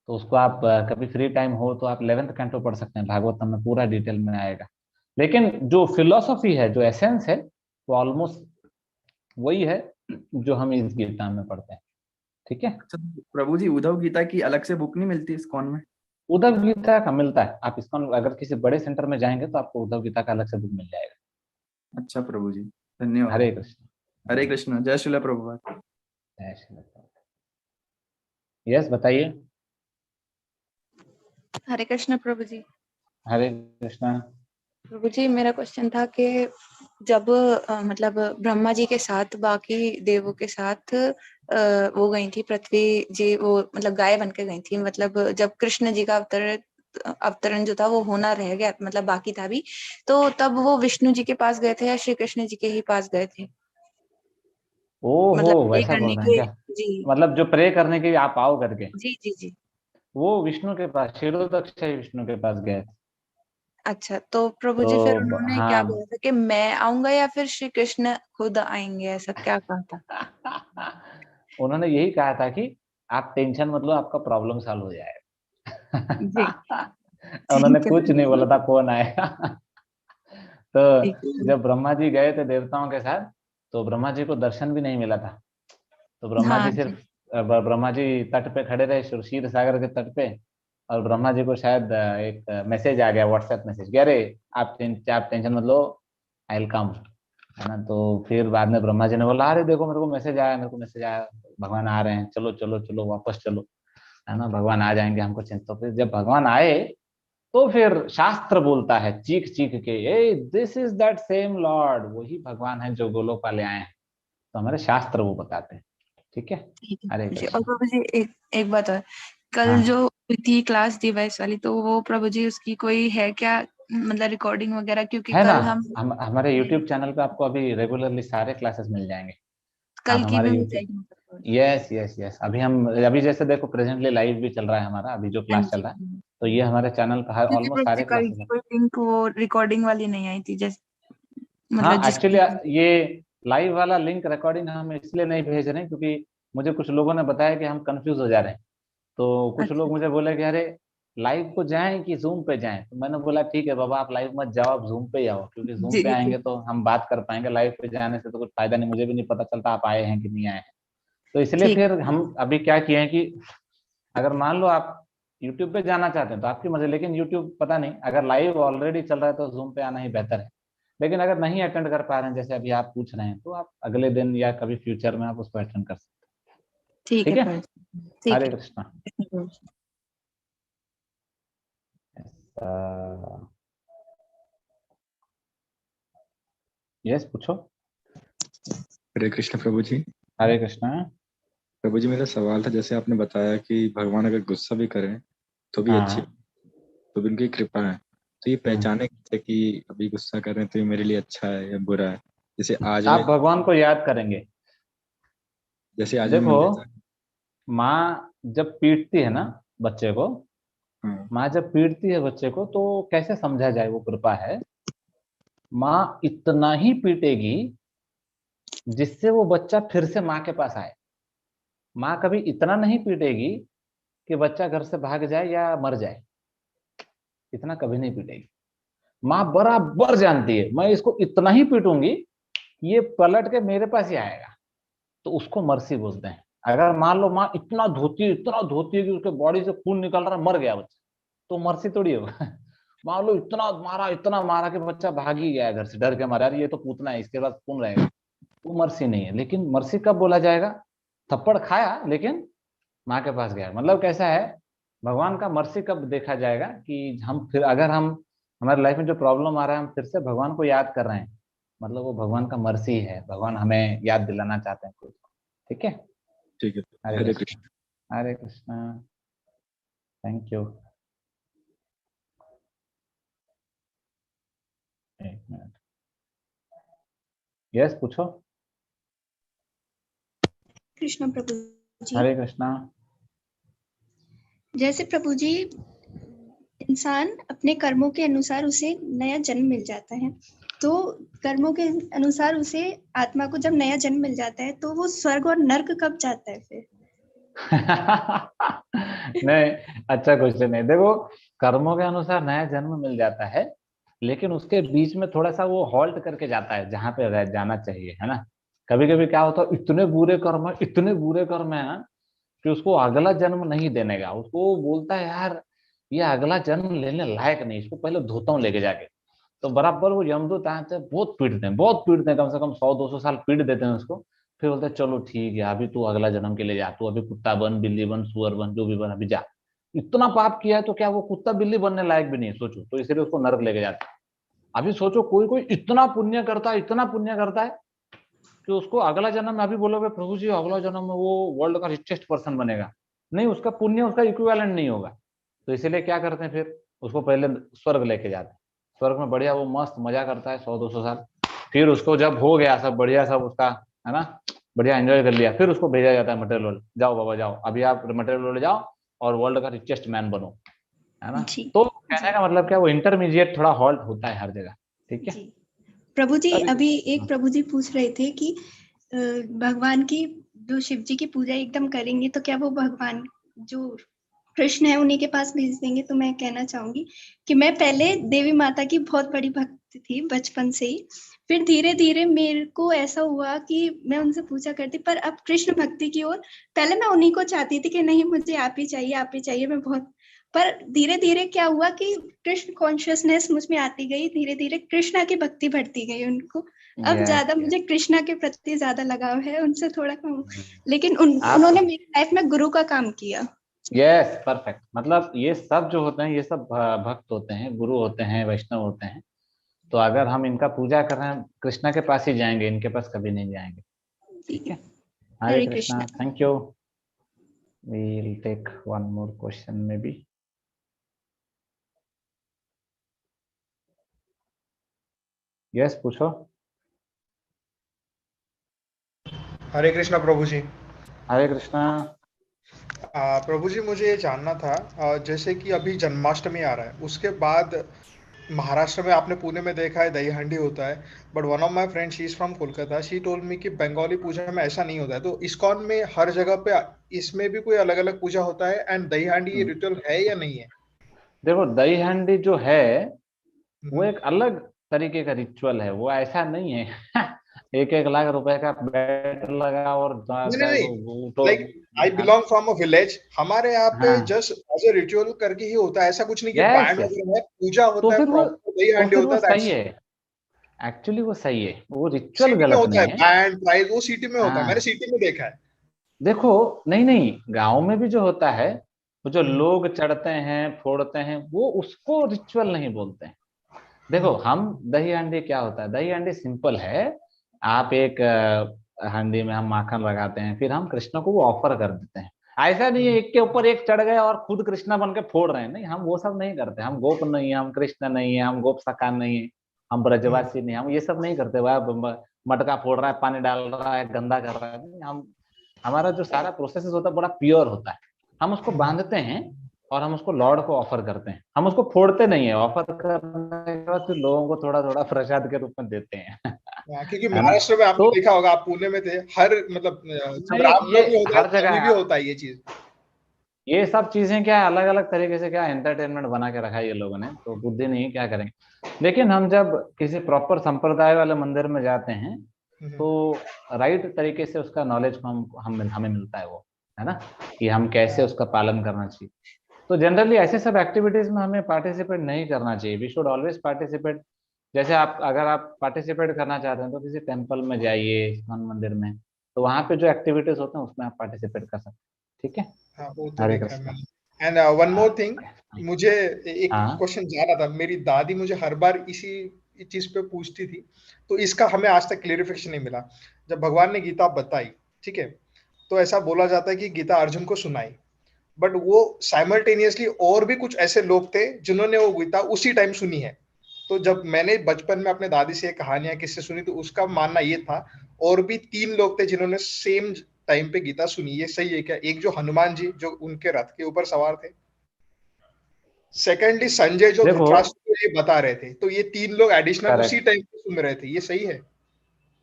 तो उसको आप कभी फ्री टाइम हो तो आप 11th कैंटो पढ़ सकते हैं, भागवतम में पूरा डिटेल में आएगा। लेकिन जो फिलोसफी है, जो एसेंस है, वो ऑलमोस्ट वही है जो हम इस गीता में पढ़ते हैं। ठीक है। अच्छा प्रभु जी, उद्धव गीता की अलग से बुक नहीं मिलती इस्कॉन में? उद्धव गीता का मिलता है, आप इसको अगर किसी बड़े सेंटर में जाएंगे तो आपको उद्धव गीता का अलग से बुक मिल जाएगा। अच्छा प्रभु जी, धन्यवाद। हरे कृष्ण। हरे कृष्ण, जय श्रील प्रभुपाद। जय श्री कृष्ण। यस, बताइए। हरे कृष्ण प्रभु जी। हरे कृष्णा। प्रभु जी, मेरा क्वेश्चन था कि जब मतलब ब्रह्मा जी के साथ बाकी देवों के साथ वो गई थी पृथ्वी जी, वो मतलब गाय बन के गई थी, मतलब जब कृष्ण जी का अवतरण जो था वो होना रह गया, मतलब बाकी था भी, तो तब वो विष्णु जी के पास गए थे या श्री कृष्ण जी के ही पास गए थे? ओहो, मतलब प्रे वैसा बोल करने रहे हैं के। क्या? जी मतलब जो प्रे करने के लिए आप आओ करके, जी जी जी। वो विष्णु के पास, क्षीरोदक्ष विष्णु के पास गए थे। अच्छा, तो प्रभु जी फिर तो उन्होंने क्या हाँ बोला था कि मैं आऊंगा या फिर श्री कृष्ण खुद आएंगे, ऐसा क्या कहा था? उन्होंने यही कहा था कि आप टेंशन मत लो, आपका प्रॉब्लम सॉल्व हो जी जाएगा उन्होंने ठीक है कुछ नहीं प्रभु बोला जी। था कौन आएगा तो ठीक है। जब ब्रह्मा जी गए थे देवताओं के साथ, तो ब्रह्मा जी को दर्शन भी नहीं मिला था। तो ब्रह्मा हाँ जी जी। सिर्फ ब्रह्मा जी तट पे खड़े रहे, क्षीर सागर के तट पे, और ब्रह्मा जी को शायद एक मैसेज आ गया, व्हाट्सएप मैसेज कि अरे आप टेंशन मत लो, आई विल कम, है ना। तो फिर बाद में ब्रह्मा जी ने बोला अरे देखो मेरे को मैसेज आया, मेरे को मैसेज आया, भगवान आ रहे हैं, चलो चलो चलो वापस चलो, है ना, भगवान आ जाएंगे, हमको चिंता। तो फिर जब भगवान आए, तो फिर शास्त्र बोलता है चीख चीख के, ए this is that same lord, वही भगवान है जो गोलोक वाले आए हैं। तो हमारे शास्त्र वो बताते हैं। ठीक है। ठीक है हरे प्रभु जी। और कृष्ण। प्रभु जी, एक एक बात और, कल हाँ, जो हुई थी क्लास डिवाइस वाली, तो वो प्रभु जी उसकी कोई है क्या, मतलब रिकॉर्डिंग वगैरह? क्योंकि है ना, कल हम हमारे यूट्यूब चैनल पे आपको अभी रेगुलरली सारे क्लासेस मिल जाएंगे। आप कल की हमारे भी मिल यूट्यूब, जाएगी मतलब प्रभु जी? यस यस यस, अभी जैसे देखो प्रेजेंटली लाइव भी चल रहा है हमारा, अभी जो हाँ क्लास चल जी। रहा है, तो ये हमारे चैनल पर क्योंकि ऑलमोस्ट प्रभु जी सारे कल क्लासेस की हैं। कोई लिंक वो रिकॉर्डिंग वाली नहीं आई थी, जैसे हाँ, मतलब एक्चुअली जिसकी। ये लाइव वाला लिंक रिकॉर्डिंग हम इसलिए नहीं भेज रहे हैं, क्योंकि मुझे कुछ लोगों ने बताया कि हम कंफ्यूज हो जा रहे हैं। तो कुछ अच्छा लोग मुझे बोले कि अरे लाइव को जाएं कि जूम पे जाएं, तो मैंने बोला ठीक है बाबा, आप लाइव मत जाओ, आप जूम पे ही आओ, क्योंकि जूम जी पे जी। आएंगे तो हम बात कर पाएंगे, लाइव पे जाने से तो कुछ फायदा नहीं, मुझे भी नहीं पता चलता आप आए हैं कि नहीं आए हैं। तो इसलिए ठीक फिर है। हम अभी क्या किए हैं कि अगर मान लो आप यूट्यूब पे जाना चाहते हैं तो आपकी मर्जी, लेकिन यूट्यूब पता नहीं, अगर लाइव ऑलरेडी चल रहा है तो जूम पे आना ही बेहतर है। लेकिन अगर नहीं अटेंड कर पा रहे हैं, जैसे अभी आप पूछ रहे हैं, तो आप अगले दिन या कभी फ्यूचर में आप उसको अटेंड कर सकते ठीक हैं। है ठीक है। प्रभु जी। ठीक हरे है कृष्णा। प्रभु जी। यस, पूछो। हरे कृष्ण प्रभु जी। हरे कृष्णा। प्रभु जी, मेरा सवाल था, जैसे आपने बताया कि भगवान अगर गुस्सा भी करें तो भी अच्छी, हाँ। तो भी उनकी कृपा है, तो ये पहचाने कैसे कि अभी गुस्सा कर रहे हैं तो ये मेरे लिए अच्छा है या बुरा है? जैसे आज आप में, भगवान को याद करेंगे। जैसे आज में देखो, मिले था। माँ जब पीटती है ना बच्चे को, हाँ। माँ जब पीटती है बच्चे को तो कैसे समझा जाए वो कृपा है? माँ इतना ही पीटेगी जिससे वो बच्चा फिर से माँ के पास आए। माँ कभी इतना नहीं पीटेगी कि बच्चा घर से भाग जाए या मर जाए, इतना कभी नहीं पीटेगी। माँ बराबर जानती है मैं इसको इतना ही पीटूंगी ये पलट के मेरे पास ही आएगा, तो उसको मर्सी बोलते हैं। अगर मान लो माँ इतना धोती है कि उसके बॉडी से खून निकल रहा है, मर गया बच्चा, तो मर्सी थोड़ी होगा। मान लो इतना मारा कि बच्चा भाग ही गया घर से डर के मारा, यार ये तो पूतना है इसके बाद कौन रहेगा, वो मर्सी नहीं है। लेकिन मर्सी कब बोला जाएगा? थप्पड़ खाया लेकिन माँ के पास गया। मतलब कैसा है, भगवान का मर्सी कब देखा जाएगा कि हम फिर, अगर हम हमारे लाइफ में जो प्रॉब्लम आ रहा है हम फिर से भगवान को याद कर रहे हैं, मतलब वो भगवान का मर्सी है, भगवान हमें याद दिलाना चाहते हैं कुछ। ठीक है। ठीक है। हरे हरे कृष्णा। कृष्ण। हरे कृष्णा। Thank you. एक मिनट। यस पूछो। कृष्ण प्रभु जी। हरे कृष्णा। जैसे प्रभु जी, इंसान अपने कर्मों के अनुसार उसे नया जन्म मिल जाता है, तो कर्मों के अनुसार उसे आत्मा को जब नया जन्म मिल जाता है तो वो स्वर्ग और नर्क कब जाता है फिर? नहीं, अच्छा क्वेश्चन है। देखो, कर्मों के अनुसार नया जन्म मिल जाता है, लेकिन उसके बीच में थोड़ा सा वो हॉल्ट करके जाता है जहां पे जाना चाहिए, है ना। कभी कभी क्या होता है, इतने बुरे कर्म है ना कि उसको अगला जन्म नहीं देने का, उसको वो बोलता है यार ये अगला जन्म लेने लायक नहीं, इसको पहले धोता हूँ लेके जाके। तो बराबर वो यमदूत आते हैं, बहुत पीटते हैं, कम से कम 100-200 साल पीट देते हैं उसको। फिर बोलते हैं चलो ठीक है, अभी तू अगला जन्म के लिए जा, तू अभी कुत्ता बन, बिल्ली बन, सुअर बन, जो भी बन, अभी जा। इतना पाप किया है तो क्या वो कुत्ता बिल्ली बनने लायक भी नहीं है, सोचो। तो इसलिए उसको नरक लेके जाते हैं। अभी सोचो, कोई कोई इतना पुण्य करता है कि उसको अगला जन्म में, अभी बोलोगे प्रभु जी अगला जन्म में वो वर्ल्ड का रिचेस्ट पर्सन बनेगा, नहीं, उसका पुण्य उसका इक्विवेलेंट नहीं होगा। तो इसीलिए क्या करते हैं, फिर उसको पहले स्वर्ग लेके जाते हैं। स्वर्ग में बढ़िया वो मस्त मजा करता है 100-200 साल। फिर उसको जब हो गया सब बढ़िया, सब उसका, है ना, बढ़िया एंजॉय कर लिया, फिर उसको भेजा जाता है मटेरियल वर्ल्ड। जाओ बाबा जाओ, अभी आप मटेरियल वर्ल्ड जाओ और वर्ल्ड का रिचेस्ट मैन बनो, है ना। जी तो कहने का मतलब क्या, वो इंटरमीडिएट थोड़ा हॉल्ट होता है हर जगह। ठीक है। जी प्रभु जी, अभी अभी एक प्रभु जी पूछ रहे थे कि भगवान की, जो शिव जी की पूजा एकदम करेंगे तो क्या वो भगवान जो कृष्ण है उन्हीं के पास भेज देंगे? तो मैं कहना चाहूंगी कि मैं पहले देवी माता की बहुत बड़ी भक्त थी बचपन से ही, फिर धीरे धीरे मेरे को ऐसा हुआ कि मैं उनसे पूछा करती, पर अब कृष्ण भक्ति की ओर, पहले मैं उन्हीं को चाहती थी कि नहीं मुझे आप ही चाहिए, मैं बहुत, पर धीरे धीरे क्या हुआ कि कृष्ण कॉन्शियसनेस मुझ में आती गई, धीरे धीरे कृष्णा की भक्ति बढ़ती गई उनको। अब यस ज्यादा मुझे कृष्णा के प्रति ज्यादा लगाव है, उनसे थोड़ा कम, लेकिन उन्होंने आप, मेरी लाइफ में गुरु का काम किया। Yes perfect. मतलब ये सब जो होते हैं ये सब भक्त होते हैं, गुरु होते हैं, वैष्णव होते हैं। तो अगर हम इनका पूजा कर रहे हैं, कृष्णा के पास ही जाएंगे, इनके पास कभी नहीं जाएंगे। ठीक है। Hare Hare Krishna. Krishna. Thank you. We'll take one more question maybe. Yes पूछो। हरे कृष्णा प्रभु जी। हरे कृष्णा। प्रभु जी, मुझे ये जानना था, जैसे कि अभी जन्माष्टमी आ रहा है, उसके बाद महाराष्ट्र में, आपने पुणे में देखा है दही हांडी होता है, but one of my friend, she is from Kolkata, she told me कि बंगाली पूजा में ऐसा नहीं होता है। तो इस्कॉन में हर जगह पे इसमें भी कोई अलग अलग पूजा होता है, एंड दही हांडी ये रिचुअल है या नहीं है? देखो, दही हांडी जो है वो हम्म। एक अलग तरीके का रिचुअल है, वो ऐसा नहीं है 1-1 लाख रुपए का बेट लगा और नहीं नहीं नहीं, तो, like I belong from a village, हमारे यहाँ पे हाँ, जस्ट एज ए रिचुअल करके ही होता है, ऐसा कुछ नहीं कि यस बैंड यस, वगैरह है, पूजा तो होता है, फिर वो प्रॉपर दही तो हांडी फिर होता वो है, सही दैट्स है। एक्चुअली वो सही है, वो रिचुअल सिटी में गलत होता है, नहीं है। बैंड प्राइज वो सिटी में होता है, मैंने हाँ, सिटी में देखा है। देखो, नहीं नहीं, गांव में भी जो होता है, वो जो हम्म। लोग चढ़ते हैं फोड़ते हैं, वो उसको रिचुअल नहीं बोलते हैं। देखो, हम्म। हम दही हांडी क्या होता है, दही हांडी सिंपल है आप एक हांडी में हम माखन लगाते हैं, फिर हम कृष्ण को वो ऑफर कर देते हैं। ऐसा नहीं है एक के ऊपर एक चढ़ गए और खुद कृष्ण बन के फोड़ रहे हैं, नहीं, हम वो सब नहीं करते। हम गोप नहीं है, हम कृष्ण नहीं है, हम गोप सखा नहीं है, हम ब्रजवासी नहीं, हम ये सब नहीं करते। वह मटका फोड़ रहा है, पानी डाल रहा है, गंदा कर रहा है, नहीं, हम हमारा जो सारा प्रोसेस होता है बड़ा प्योर होता है। हम उसको बांधते हैं और हम उसको लॉर्ड को ऑफर करते हैं, हम उसको फोड़ते नहीं है। ऑफर करने के बाद फिर लोगों को थोड़ा थोड़ा प्रसाद के रूप में देते हैं। क्योंकि महाराष्ट्र में आपने देखा होगा, आप पुणे में थे, हर मतलब रामनवमी होता है, हर जगह भी होता है ये चीज। ये सब चीजें क्या अलग अलग तरीके से क्या एंटरटेनमेंट बना के रखा है ये लोगों ने, तो बुद्धि नहीं क्या करेंगे। लेकिन हम जब किसी प्रॉपर संप्रदाय वाले मंदिर में जाते हैं तो राइट तरीके से उसका नॉलेज हमें मिलता है, वो है ना, कि हम कैसे उसका पालन करना चाहिए। तो जनरली ऐसे सब एक्टिविटीज में हमें पार्टिसिपेट नहीं करना चाहिए। We should always participate. जैसे अगर आप पार्टिसिपेट करना चाहते हैं तो किसी टेम्पल में जाइए, इस्कॉन मंदिर में, तो वहाँ पे जो एक्टिविटीज होते हैं उसमें आप पार्टिसिपेट कर सकते हैं। ठीक है, Hare Krishna. And one more thing, मुझे एक क्वेश्चन जाना था। मेरी दादी मुझे हर बार इसी चीज पे पूछती थी, तो इसका हमें आज तक क्लेरिफिकेशन नहीं मिला। जब भगवान ने गीता बताई, ठीक है, तो ऐसा बोला जाता है कि गीता अर्जुन को सुनाई, बट वो साइमल्टेनियसली और भी कुछ ऐसे लोग थे जिन्होंने वो गीता उसी टाइम सुनी है। तो जब मैंने बचपन में अपने दादी से कहानियां किससे सुनी, तो उसका मानना ये था और भी 3 लोग थे जिन्होंने सेम टाइम पे गीता सुनी। ये सही है क्या? एक जो हनुमान जी जो उनके रथ के ऊपर सवार थे, सेकेंडली संजय जो धृतराष्ट्र को ये बता रहे थे, तो ये 3 लोग एडिशनल उसी टाइम पे सुन रहे थे। ये सही है?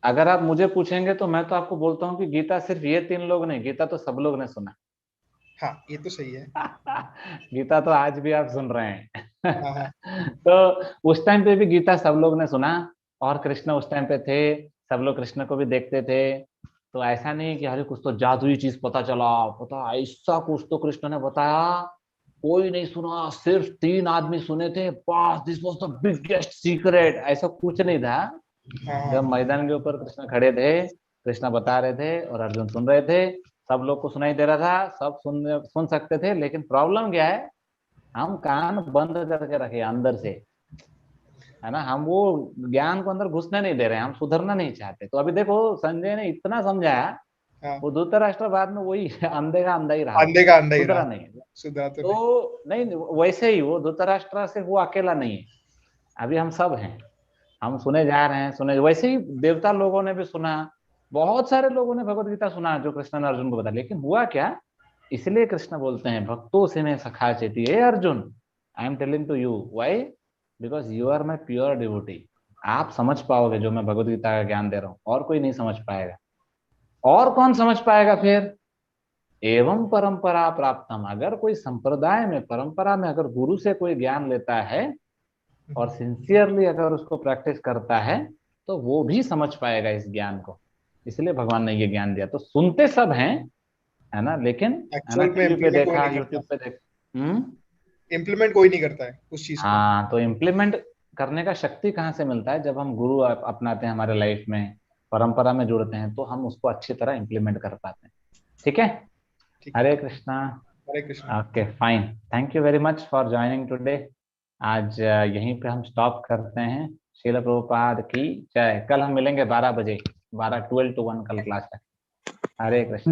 अगर आप मुझे पूछेंगे तो मैं तो आपको बोलता हूँ कि गीता सिर्फ ये 3 लोग नहीं, गीता तो सब लोग ने सुना। हाँ, ये तो सही है। गीता तो आज भी आप सुन रहे हैं। तो उस टाइम पे भी गीता सब लोग ने सुना, और कृष्ण उस टाइम पे थे, सब लोग कृष्ण को भी देखते थे। तो ऐसा नहीं कि अरे कुछ तो जादुई चीज पता चला, पता ऐसा कुछ तो कृष्ण ने बताया, कोई नहीं सुना, सिर्फ 3 आदमी सुने थे, बस this was the biggest secret. ऐसा कुछ नहीं था। जब मैदान के ऊपर कृष्ण खड़े थे, कृष्ण बता रहे थे और अर्जुन सुन रहे थे, सब लोग को सुनाई दे रहा था, सब सुन सकते थे। लेकिन प्रॉब्लम क्या है, हम कान बंद करके रखे अंदर से, है ना, हम वो ज्ञान को अंदर घुसने नहीं दे रहे हैं, हम सुधरना नहीं चाहते। तो अभी देखो संजय ने इतना समझाया, वो धृतराष्ट्र बाद में वही अंधे का अंधा ही रहा, सुधरा नहीं। तो नहीं, वैसे ही वो धृतराष्ट्र से वो अकेला नहीं है, अभी हम सब हैं, हम सुने जा रहे हैं, सुने। वैसे ही देवता लोगों ने भी सुना, बहुत सारे लोगों ने भगवत गीता सुना जो कृष्ण ने अर्जुन को बताया। लेकिन हुआ क्या, इसलिए कृष्ण बोलते हैं भक्तों से मैं सखा चेती, हे Arjun, I am telling to you why, because you are my pure devotee. आप समझ पाओगे जो मैं भगवत गीता का ज्ञान दे रहा हूँ, और कोई नहीं समझ पाएगा। और कौन समझ पाएगा फिर? एवं परंपरा प्राप्तम। अगर कोई संप्रदाय में, परंपरा में अगर गुरु से कोई ज्ञान लेता है और सिंसियरली अगर उसको प्रैक्टिस करता है, तो वो भी समझ पाएगा इस ज्ञान को। इसलिए भगवान ने ये ज्ञान दिया। तो सुनते सब हैं, है ना, लेकिन टीवी पे देखा, यूट्यूब पे देखा, इम्प्लीमेंट कोई नहीं करता है उस चीज को। हाँ, तो इम्प्लीमेंट करने का शक्ति कहाँ से मिलता है? जब हम गुरु अपनाते हैं हमारे लाइफ में, परंपरा में जुड़ते हैं, तो हम उसको अच्छी तरह इम्प्लीमेंट कर पाते हैं। ठीक है, Hare Krishna. Hare Krishna. Okay, fine, thank you very much for joining today. आज यहीं पे हम स्टॉप करते हैं। श्रील प्रभुपाद की जय। कल हम मिलेंगे 12 बजे, 12 to 1 कल क्लास है। हरे कृष्ण।